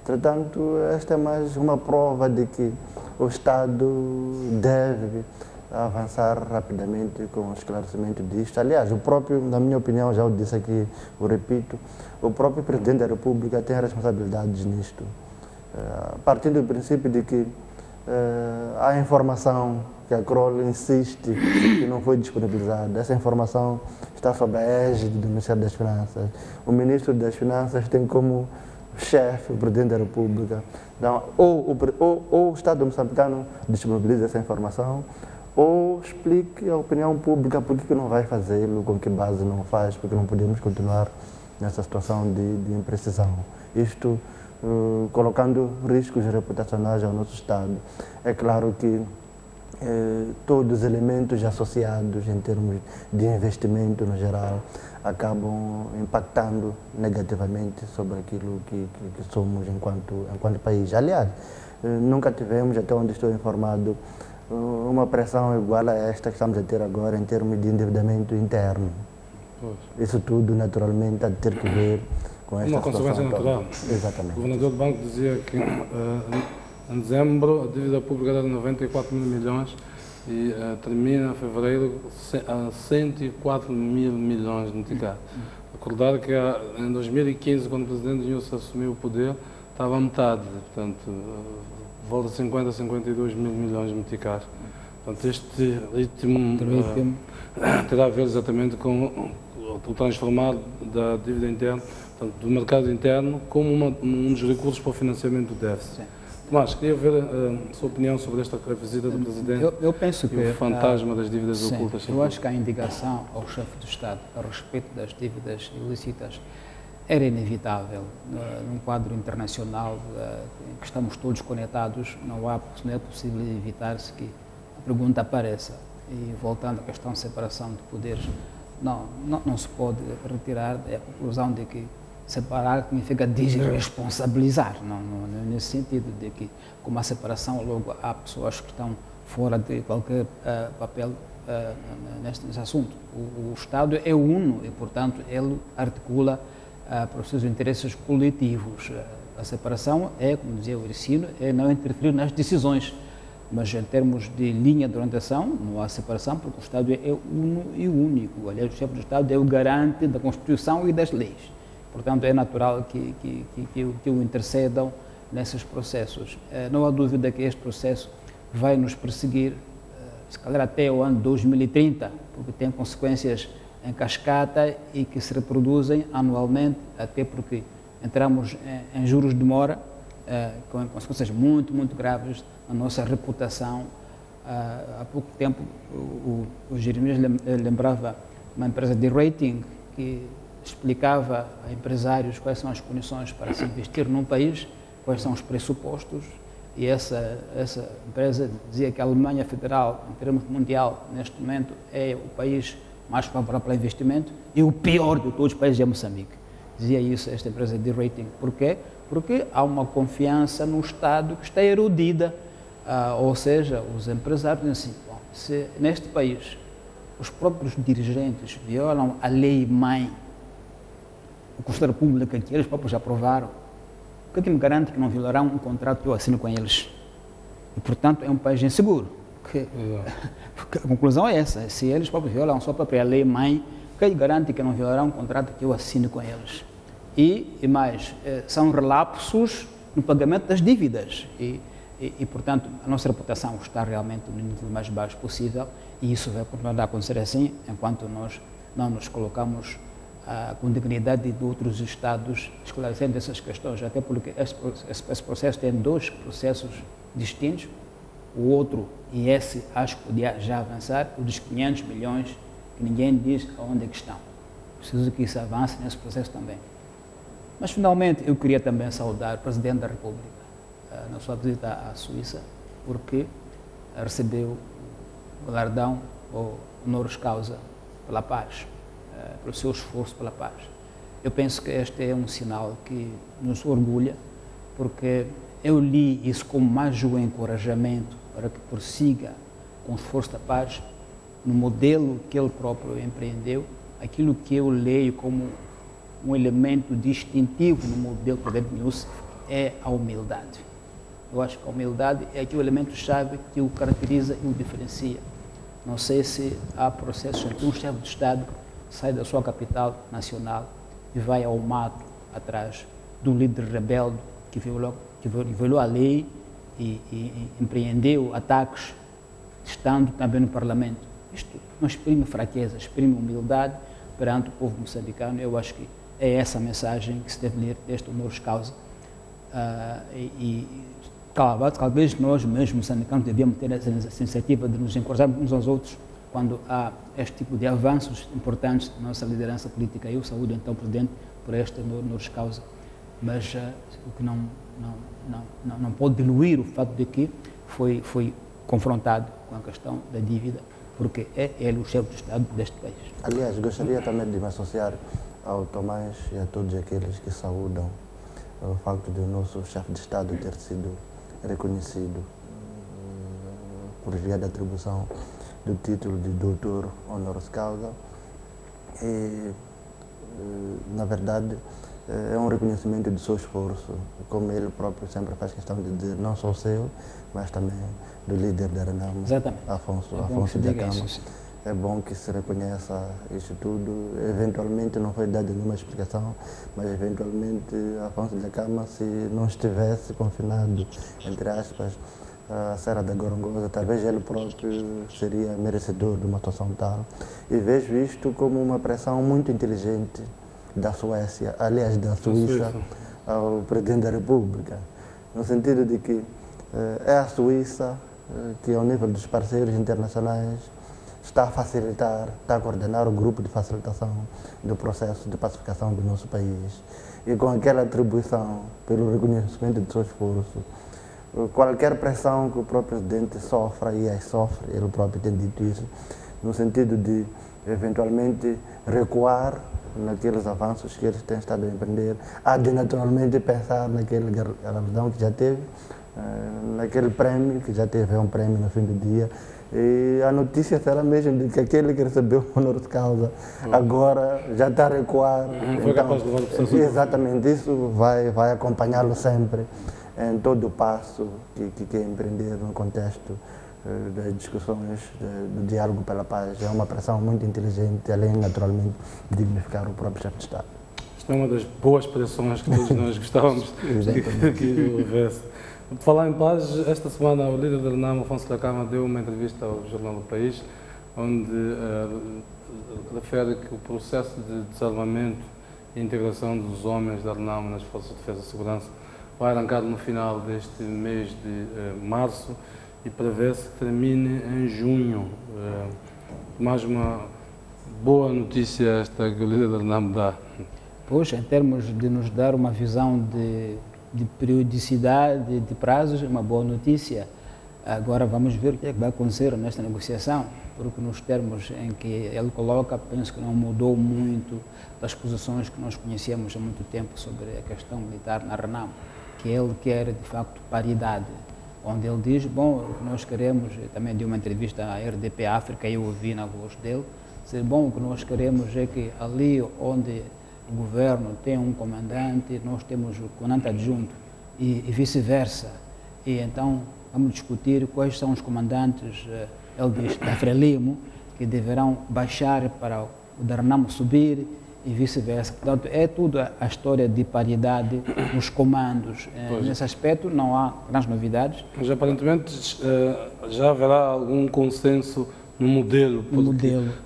Entretanto, esta é mais uma prova de que o Estado deve avançar rapidamente com o esclarecimento disto. Aliás, o próprio, na minha opinião, já o disse aqui, o repito, o próprio Presidente da República tem responsabilidades nisto. Partindo do princípio de que a informação que a Kroll insiste que não foi disponibilizada, essa informação está sob a égide do Ministério das Finanças. O Ministro das Finanças tem como chefe o Presidente da República. Então, ou o Estado moçambicano disponibiliza essa informação, ou explique à opinião pública por que não vai fazê-lo, com que base não faz, porque não podemos continuar nessa situação de imprecisão. Isto colocando riscos reputacionais ao nosso Estado. É claro que todos os elementos associados em termos de investimento no geral acabam impactando negativamente sobre aquilo que somos enquanto país. Aliás, nunca tivemos, até onde estou informado, uma pressão igual a esta que estamos a ter agora em termos de endividamento interno. Isso tudo, naturalmente, há de ter que ver com esta situação. Uma consequência natural. Exatamente. O governador do banco dizia que em dezembro a dívida pública era de 94 mil milhões e termina em fevereiro a 104 mil milhões de meticais. Recordar que em 2015, quando o presidente Nilson assumiu o poder, estava a metade, portanto, volta a 50 a 52 mil milhões de meticais. Portanto, este ritmo terá a ver exatamente com o transformar da dívida interna, portanto, do mercado interno, como um dos recursos para o financiamento do déficit. Tomás, queria ver a sua opinião sobre esta visita do Presidente. Eu penso que o fantasma das dívidas ocultas. Eu acho que a indicação ao chefe do Estado a respeito das dívidas ilícitas era inevitável. Num quadro internacional em que estamos todos conectados, não é possível evitar-se que a pergunta apareça. E voltando à questão de separação de poderes, não se pode retirar a conclusão de que separar significa desresponsabilizar, não nesse sentido de que, como a separação, logo há pessoas que estão fora de qualquer papel nesse assunto. O Estado é uno e, portanto, ele articula para os seus interesses coletivos. A separação é, como dizia o Ercino, é não interferir nas decisões, mas em termos de linha de orientação, não há separação, porque o Estado é uno e único. Aliás, o chefe do Estado é o garante da Constituição e das leis. Portanto, é natural que o intercedam nesses processos. Não há dúvida que este processo vai nos perseguir, se calhar até o ano 2030, porque tem consequências em cascata e que se reproduzem anualmente, até porque entramos em juros de mora, com consequências muito, muito graves na nossa reputação. Há pouco tempo, o Jeremias lembrava uma empresa de rating que explicava a empresários quais são as condições para se investir num país, quais são os pressupostos, e essa empresa dizia que a Alemanha Federal, em termos mundial, neste momento, é o país mais favorável para investimento, e o pior de todos os países é Moçambique. Dizia isso esta empresa de rating. Por quê? Porque há uma confiança no Estado que está erodida, ou seja, os empresários dizem assim, bom, se neste país os próprios dirigentes violam a lei-mãe, o Conselho da República que eles próprios aprovaram, o que me garante que não violarão um contrato que eu assino com eles? E, portanto, é um país inseguro. Porque a conclusão é essa. Se eles próprios violam a sua própria lei-mãe, o que garante que não violarão um contrato que eu assino com eles? E mais, são relapsos no pagamento das dívidas. E, portanto, a nossa reputação está realmente no nível mais baixo possível e isso vai continuar a acontecer assim enquanto nós não nos colocamos com dignidade de outros Estados esclarecendo essas questões, até porque esse processo tem dois processos distintos, o outro, e esse acho que podia já avançar, o dos 500 milhões, que ninguém diz aonde é que estão. Preciso que isso avance nesse processo também. Mas, finalmente, eu queria também saudar o Presidente da República na sua visita à Suíça, porque recebeu o galardão, o honoris causa pela paz, pelo seu esforço pela paz. Eu penso que este é um sinal que nos orgulha, porque eu li isso como mais um encorajamento para que prossiga com o esforço da paz no modelo que ele próprio empreendeu, aquilo que eu leio como um elemento distintivo no modelo do presidente Youssef é a humildade. Eu acho que a humildade é aquele elemento-chave que o caracteriza e o diferencia. Não sei se há processos em que um chefe de Estado sai da sua capital nacional e vai ao mato atrás do líder rebelde que violou a lei e empreendeu ataques, estando também no Parlamento. Isto não exprime fraqueza, exprime humildade perante o povo moçambicano. Eu acho que é essa a mensagem que se deve ler deste honoris causa. Talvez nós mesmos, moçambicanos, devíamos ter essa iniciativa de nos encorarmos uns aos outros quando há este tipo de avanços importantes na nossa liderança política. Eu saúdo então o Presidente por este honoris causa, mas o que não pode diluir o fato de que foi confrontado com a questão da dívida, porque é ele o chefe de Estado deste país. Aliás, gostaria também de me associar ao Tomás e a todos aqueles que saúdam o facto de o nosso chefe de Estado ter sido reconhecido por via da atribuição do título de doutor honoris causa. E, na verdade, é um reconhecimento do seu esforço, como ele próprio sempre faz questão de dizer, não só o seu, mas também do líder da Renamo, Afonso da Cama. É bom que se reconheça isso tudo. Eventualmente não foi dada nenhuma explicação, mas eventualmente Afonso da Cama, se não estivesse confinado, entre aspas, a Serra da Gorongosa, talvez ele próprio seria merecedor de uma atuação tal. E vejo isto como uma pressão muito inteligente da Suécia, aliás da Suíça, ao Presidente da República, no sentido de que é a Suíça que, ao nível dos parceiros internacionais, está a facilitar, está a coordenar o grupo de facilitação do processo de pacificação do nosso país. E com aquela atribuição, pelo reconhecimento do seu esforço, qualquer pressão que o próprio Presidente sofra, e aí sofre, ele próprio tem dito isso, no sentido de, eventualmente, recuar naqueles avanços que eles têm estado a empreender, há de naturalmente pensar naquele galardão que já teve, naquele prêmio que já teve, é um prêmio no fim do dia, e a notícia será mesmo de que aquele que recebeu o honoris causa agora já está a recuar. Foi capaz de levar o processo. Exatamente, isso vai acompanhá-lo sempre em todo o passo que empreender no contexto das discussões, do diálogo pela paz. É uma pressão muito inteligente, além, naturalmente, de dignificar o próprio chefe de Estado. Isto é uma das boas pressões que todos nós gostávamos que houvesse. Por falar em paz, esta semana o líder da Renamo, Afonso da Cama, deu uma entrevista ao Jornal do País, onde refere que o processo de desarmamento e integração dos homens da Renamo nas Forças de Defesa e Segurança vai arrancar no final deste mês de março e prevê-se que termine em junho. Mais uma boa notícia esta que o líder da Renamo dá. Pois, em termos de nos dar uma visão de periodicidade, de prazos, é uma boa notícia. Agora vamos ver o que é que vai acontecer nesta negociação, porque nos termos em que ele coloca, penso que não mudou muito das posições que nós conhecíamos há muito tempo sobre a questão militar na Renamo, que ele quer, de facto, paridade, onde ele diz, bom, nós queremos, também deu uma entrevista à RDP África, eu ouvi na voz dele, dizer, bom, o que nós queremos é que ali onde o governo tem um comandante, nós temos o comandante adjunto e vice-versa. E então vamos discutir quais são os comandantes, ele diz, da Frelimo, que deverão baixar para o da Renamo subir e vice-versa. Portanto, é tudo a história de paridade nos comandos. Nesse aspecto não há grandes novidades. Mas aparentemente já haverá algum consenso no modelo.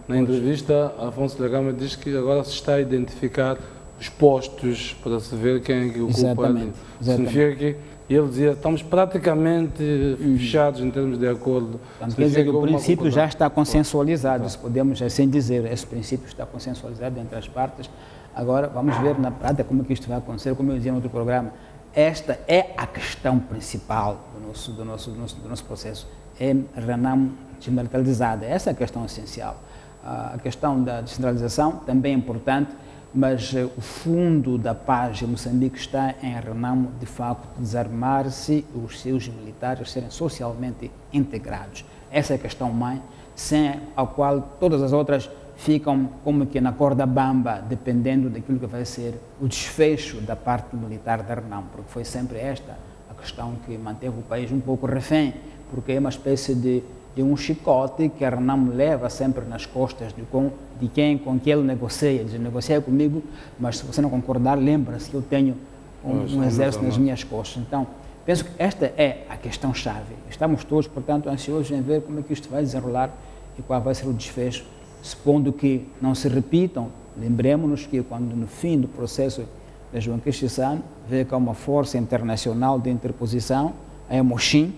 Na entrevista, Afonso Lagama diz que agora se está a identificar os postos para se ver quem é que ocupa. Exatamente. Significa que ele dizia, estamos praticamente fechados em termos de acordo. Portanto, quer dizer que o princípio já está consensualizado, se podemos assim dizer, esse princípio está consensualizado entre as partes. Agora, vamos ver na prática como é que isto vai acontecer, como eu dizia no outro programa. Esta é a questão principal do nosso processo, é Renamo desmilitarizada. Essa é a questão essencial. A questão da descentralização também é importante, mas o fundo da paz em Moçambique está em Renamo, de facto, desarmar-se, os seus militares serem socialmente integrados. Essa é a questão mãe, sem a qual todas as outras ficam como que na corda bamba, dependendo daquilo que vai ser o desfecho da parte militar da Renamo, porque foi sempre esta a questão que manteve o país um pouco refém, porque é uma espécie de um chicote que a Renamo leva sempre nas costas de quem com que ele negocia. Diz, negocia comigo, mas se você não concordar, lembra-se que eu tenho um exército nas minhas costas. Então, penso que esta é a questão-chave. Estamos todos, portanto, ansiosos em ver como é que isto vai desenrolar e qual vai ser o desfecho, supondo que não se repitam. Lembremos-nos que quando no fim do processo de João Cristiano veio cá uma força internacional de interposição, a Emoxim,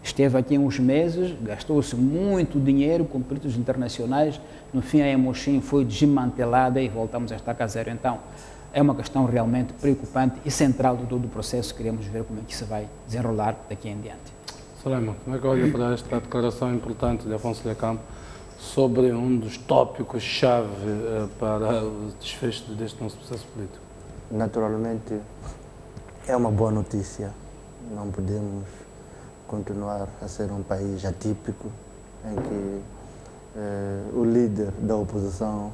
esteve aqui uns meses, gastou-se muito dinheiro com peritos internacionais, no fim a Emoxim foi desmantelada e voltamos a estar a zero. Então, é uma questão realmente preocupante e central de todo o processo. Queremos ver como é que isso vai desenrolar daqui em diante. Salema, como é que olha para esta declaração importante de Afonso Lagama sobre um dos tópicos-chave para o desfecho deste nosso processo político? Naturalmente, é uma boa notícia. Não podemos continuar a ser um país atípico em que o líder da oposição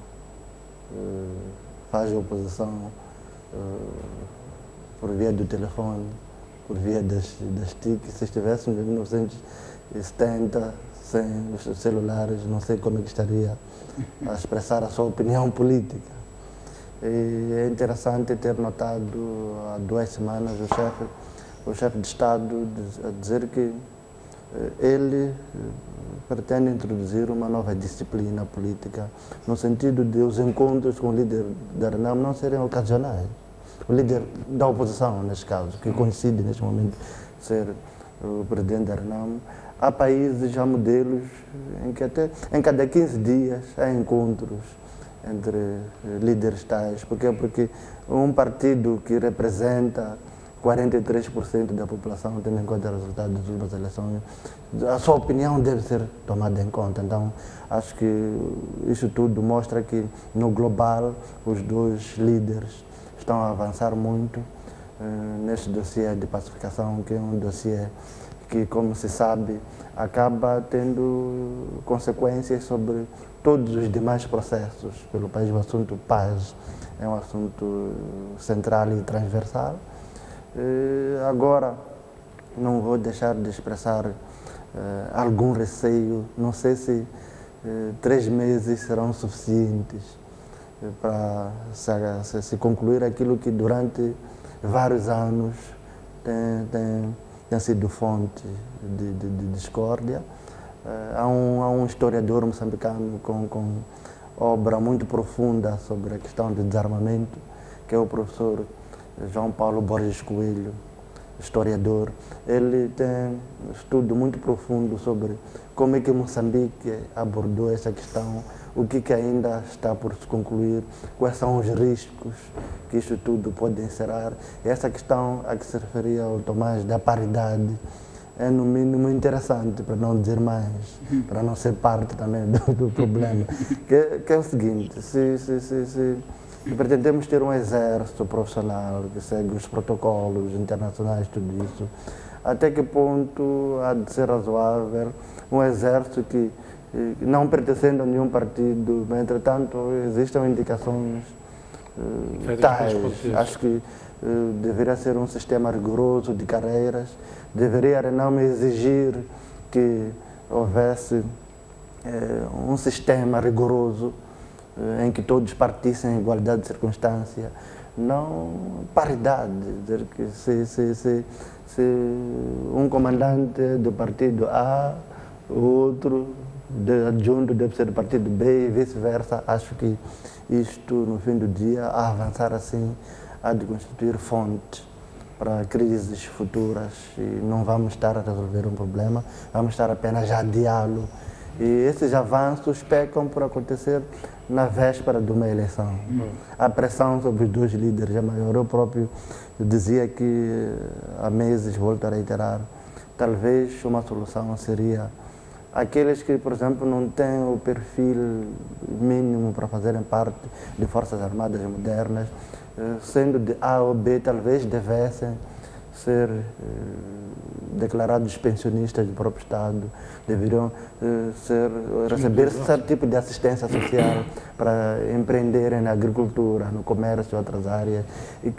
faz a oposição por via do telefone, por via das TIC. Se estivéssemos em 1970, sem os celulares, não sei como é que estaria a expressar a sua opinião política. E é interessante ter notado há 2 semanas o chefe de Estado a dizer que ele pretende introduzir uma nova disciplina política, no sentido de os encontros com o líder da Renamo não serem ocasionais. O líder da oposição, neste caso, que coincide neste momento ser o presidente da Renamo. Há países, há modelos em que até em cada 15 dias há encontros entre líderes tais. Porquê? Porque um partido que representa 43% da população, tendo em conta os resultados das últimas eleições, a sua opinião deve ser tomada em conta. Então, acho que isso tudo mostra que, no global, os dois líderes estão a avançar muito neste dossiê de pacificação, que é um dossiê que, como se sabe, acaba tendo consequências sobre todos os demais processos pelo país. O assunto paz é um assunto central e transversal. Agora, não vou deixar de expressar algum receio. Não sei se 3 meses serão suficientes para se concluir aquilo que durante vários anos tem sido fonte de discórdia. Há um historiador moçambicano com obra muito profunda sobre a questão do desarmamento, que é o professor João Paulo Borges Coelho, historiador. Ele tem um estudo muito profundo sobre como é que Moçambique abordou essa questão, o que ainda está por se concluir, quais são os riscos que isso tudo pode encerrar. E essa questão a que se referia o Tomás da paridade é no mínimo interessante, para não dizer mais, para não ser parte também do problema, que é o seguinte: se pretendemos ter um exército profissional que segue os protocolos internacionais, tudo isso, até que ponto há de ser razoável um exército que, não pertencendo a nenhum partido, mas, entretanto, existem indicações tais. Acho que deveria ser um sistema rigoroso de carreiras, deveria não exigir que houvesse um sistema rigoroso em que todos partissem em igualdade de circunstância, não paridade, dizer que se um comandante do partido A, o outro de adjunto deve ser do partido B e vice-versa. Acho que isto, no fim do dia, a avançar assim, há de constituir fonte para crises futuras e não vamos estar a resolver um problema, vamos estar apenas a adiá-lo. E esses avanços pecam por acontecer na véspera de uma eleição. A pressão sobre os dois líderes é maior. Eu próprio dizia que há meses, volto a reiterar, talvez uma solução seria aqueles que, por exemplo, não têm o perfil mínimo para fazerem parte de Forças Armadas modernas, sendo de A ou B, talvez devessem ser declarados pensionistas do próprio Estado, deveriam receber certo tipo de assistência social para empreenderem na agricultura, no comércio e outras áreas, e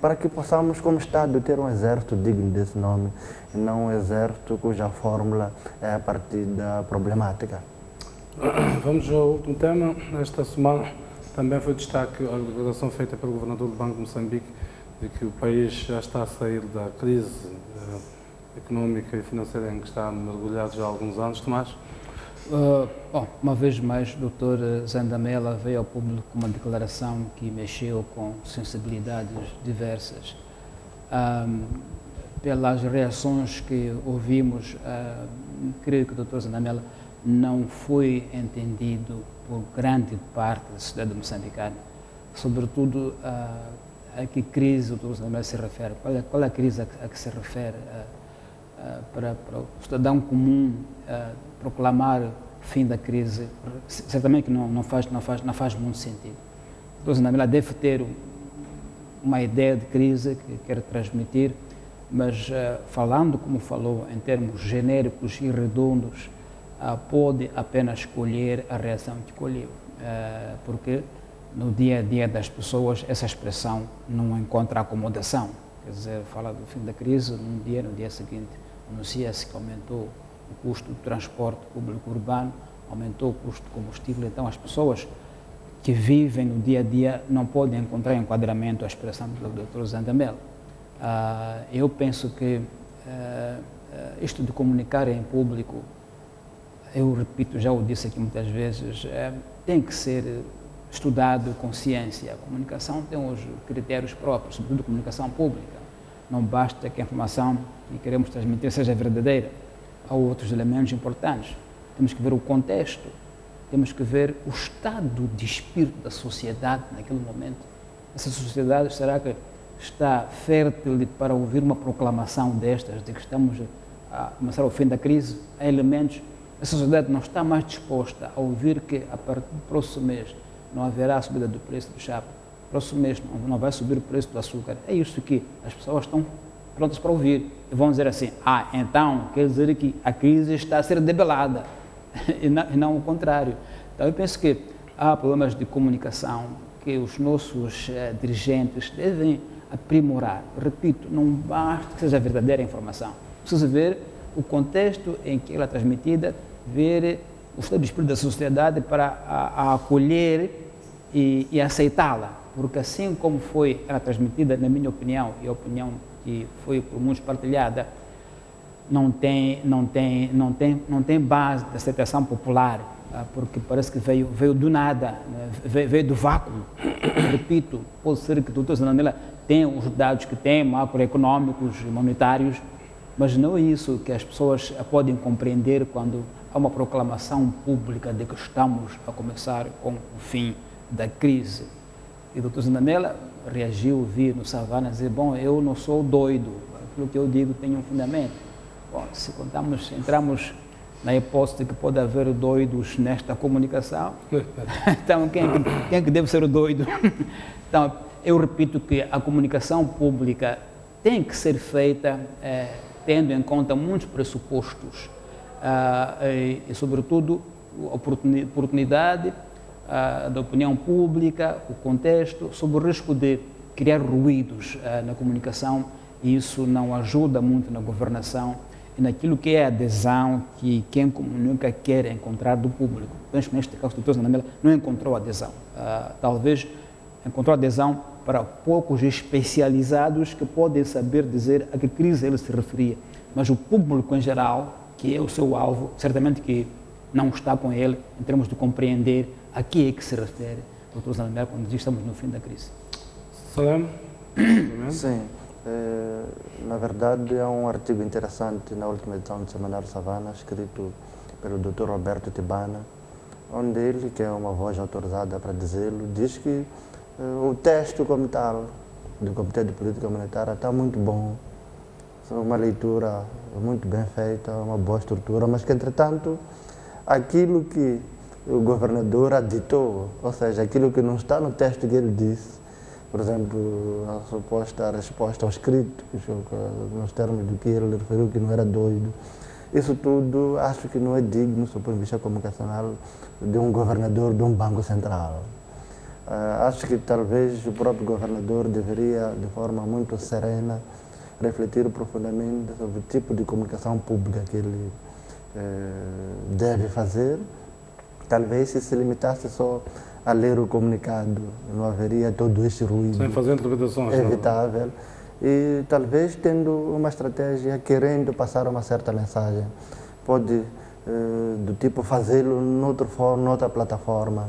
para que possamos, como Estado, ter um exército digno desse nome, e não um exército cuja fórmula é a partir da problemática. Vamos ao último tema. Esta semana também foi destaque a declaração feita pelo governador do Banco de Moçambique de que o país já está a sair da crise económica e financeira em que está mergulhado já há alguns anos. Tomás? Bom, uma vez mais, o Dr. Zandamela veio ao público com uma declaração que mexeu com sensibilidades diversas. Pelas reações que ouvimos, creio que o Dr. Zandamela não foi entendido por grande parte da sociedade moçambicana, sobretudo a que crise o Dr. Zandamela se refere, qual é a crise a que se refere, para o cidadão comum proclamar o fim da crise, certamente que não faz muito sentido. O Dr. Zandamela deve ter uma ideia de crise que quer transmitir, mas falando como falou, em termos genéricos e redondos, pode apenas escolher a reação que escolheu, porque no dia a dia das pessoas essa expressão não encontra acomodação. Quer dizer, fala do fim da crise no dia seguinte anuncia-se que aumentou o custo do transporte público urbano, aumentou o custo do combustível, então as pessoas que vivem no dia a dia não podem encontrar enquadramento à expressão do Dr. Zandamela. Eu penso que isto de comunicar em público, eu repito, já o disse aqui muitas vezes, tem que ser estudado com ciência. A comunicação tem os critérios próprios, sobretudo a comunicação pública. Não basta que a informação que queremos transmitir seja verdadeira. Há outros elementos importantes. Temos que ver o contexto, temos que ver o estado de espírito da sociedade naquele momento. Essa sociedade, será que está fértil para ouvir uma proclamação destas, de que estamos a começar o fim da crise? Há elementos. A sociedade não está mais disposta a ouvir que a partir do próximo mês não haverá a subida do preço do chapa, próximo mês não vai subir o preço do açúcar. É isso que as pessoas estão prontas para ouvir. E vão dizer assim, então quer dizer que a crise está a ser debelada, e não o contrário. Então eu penso que há problemas de comunicação que os nossos dirigentes devem aprimorar. Repito, não basta que seja verdadeira a informação, precisa ver o contexto em que ela é transmitida, ver o estado de espírito da sociedade para a acolher e aceitá-la, porque assim como foi ela transmitida, na minha opinião, e a opinião que foi por muitos partilhada, não tem base de aceitação popular, porque parece que veio do nada, veio do vácuo. Repito, pode ser que o Dr. Zandamela tenha os dados que tem, macroeconômicos e monetários, mas não é isso que as pessoas podem compreender quando há uma proclamação pública de que estamos a começar com o fim da crise. E o Dr. Zandamela reagiu, vi no Savana dizer, bom, eu não sou doido, aquilo que eu digo tem um fundamento. Bom, se entramos na hipótese de que pode haver doidos nesta comunicação, então quem é que deve ser o doido? Então, eu repito que a comunicação pública tem que ser feita tendo em conta muitos pressupostos, e sobretudo oportunidade, da opinião pública, o contexto, sob o risco de criar ruídos na comunicação, e isso não ajuda muito na governação e naquilo que é a adesão que quem comunica quer encontrar do público. Penso neste caso, o Dr. Zanamela não encontrou adesão. Talvez encontrou adesão para poucos especializados que podem saber dizer a que crise ele se referia. Mas o público em geral, que é o seu alvo, certamente que não está com ele em termos de compreender a que é que se refere o Dr. Zanamela quando diz que estamos no fim da crise. Salem? Sim. Na verdade, há um artigo interessante na última edição do Semanário Savana, escrito pelo Dr. Roberto Tibana, onde ele, que é uma voz autorizada para dizê-lo, diz que o texto como tal do Comitê de Política Monetária está muito bom, é uma leitura muito bem feita, uma boa estrutura, mas que, entretanto, aquilo que o governador aditou, ou seja, aquilo que não está no texto que ele disse, por exemplo, a suposta resposta aos críticos, nos termos do que ele referiu que não era doido, isso tudo acho que não é digno, do ponto de vista comunicacional, de um governador de um banco central. Acho que talvez o próprio governador deveria, de forma muito serena, refletir profundamente sobre o tipo de comunicação pública que ele deve fazer. Talvez se limitasse só a ler o comunicado, não haveria todo este ruído. Sem fazer interpretações. Evitável. E talvez tendo uma estratégia, querendo passar uma certa mensagem, pode do tipo fazê-lo noutra plataforma,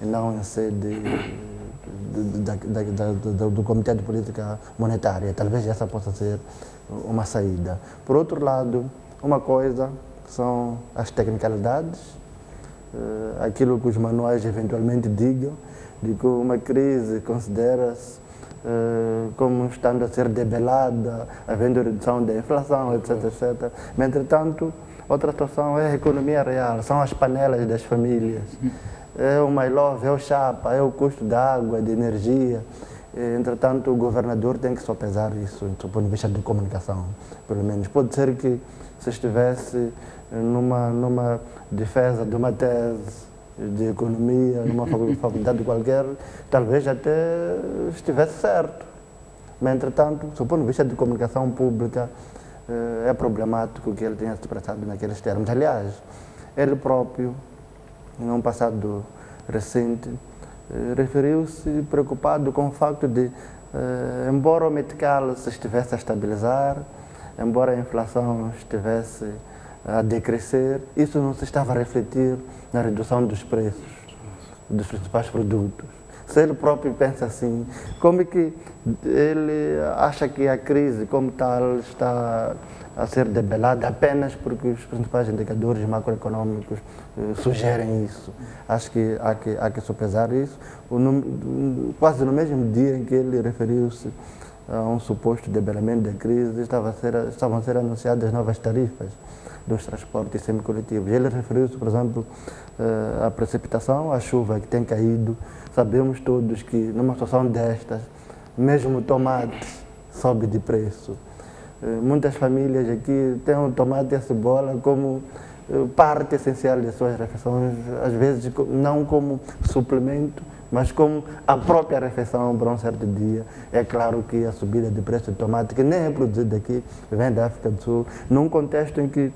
e não em sede do Comitê de Política Monetária. Talvez essa possa ser uma saída. Por outro lado, uma coisa são as tecnicalidades, aquilo que os manuais eventualmente digam, de que uma crise considera-se como estando a ser debelada, havendo redução da inflação, etc, etc. Mas, entretanto, outra situação é a economia real, são as panelas das famílias. É o My Love, é o chapa, é o custo da água, de energia. Entretanto, o governador tem que sopesar isso do ponto de vista de comunicação, pelo menos. Pode ser que se estivesse numa defesa de uma tese de economia, numa faculdade qualquer, talvez até estivesse certo. Mas, entretanto, do ponto de vista de comunicação pública, é problemático que ele tenha se expressado naqueles termos. Aliás, ele próprio, em um passado recente, referiu-se preocupado com o facto de, embora o metical se estivesse a estabilizar, embora a inflação estivesse a decrescer, isso não se estava a refletir na redução dos preços dos principais produtos. Se ele próprio pensa assim, como é que ele acha que a crise como tal está a ser debelada apenas porque os principais indicadores macroeconômicos sugerem isso? Acho que há que sopesar isso. Quase no mesmo dia em que ele referiu-se a um suposto debelamento da crise, estavam a ser anunciadas novas tarifas dos transportes semicoletivos. Ele referiu-se, por exemplo, à precipitação, à chuva que tem caído. Sabemos todos que numa situação destas, mesmo o tomate sobe de preço. Muitas famílias aqui têm o tomate e a cebola como parte essencial de suas refeições, às vezes não como suplemento, mas como a própria refeição para um certo dia. É claro que a subida de preço de tomate, que nem é produzido aqui, vem da África do Sul, num contexto em que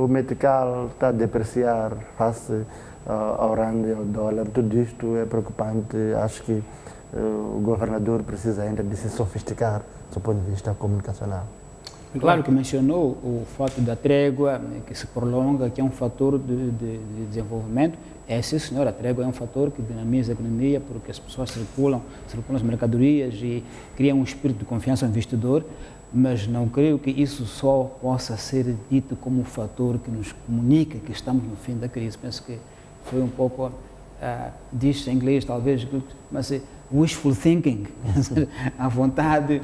o metical está a depreciar face ao rand e ao dólar, tudo isto é preocupante. Acho que o governador precisa ainda de se sofisticar do ponto de vista comunicacional. Claro que mencionou o fato da trégua que se prolonga, que é um fator de desenvolvimento. É sim, senhor, a trégua é um fator que dinamiza a economia, porque as pessoas circulam as mercadorias e criam um espírito de confiança ao investidor, mas não creio que isso só possa ser dito como um fator que nos comunica que estamos no fim da crise. Penso que foi um pouco, diz em inglês talvez, mas wishful thinking, a vontade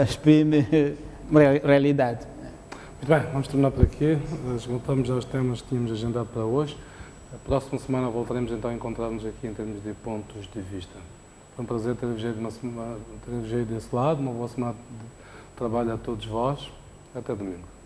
exprime realidade. Muito bem, vamos terminar por aqui. Esgotamos já os temas que tínhamos agendado para hoje. A próxima semana voltaremos então a encontrar-nos aqui em termos de pontos de vista. Foi um prazer ter vindo desse lado. Uma boa semana de trabalho a todos vós. Até domingo.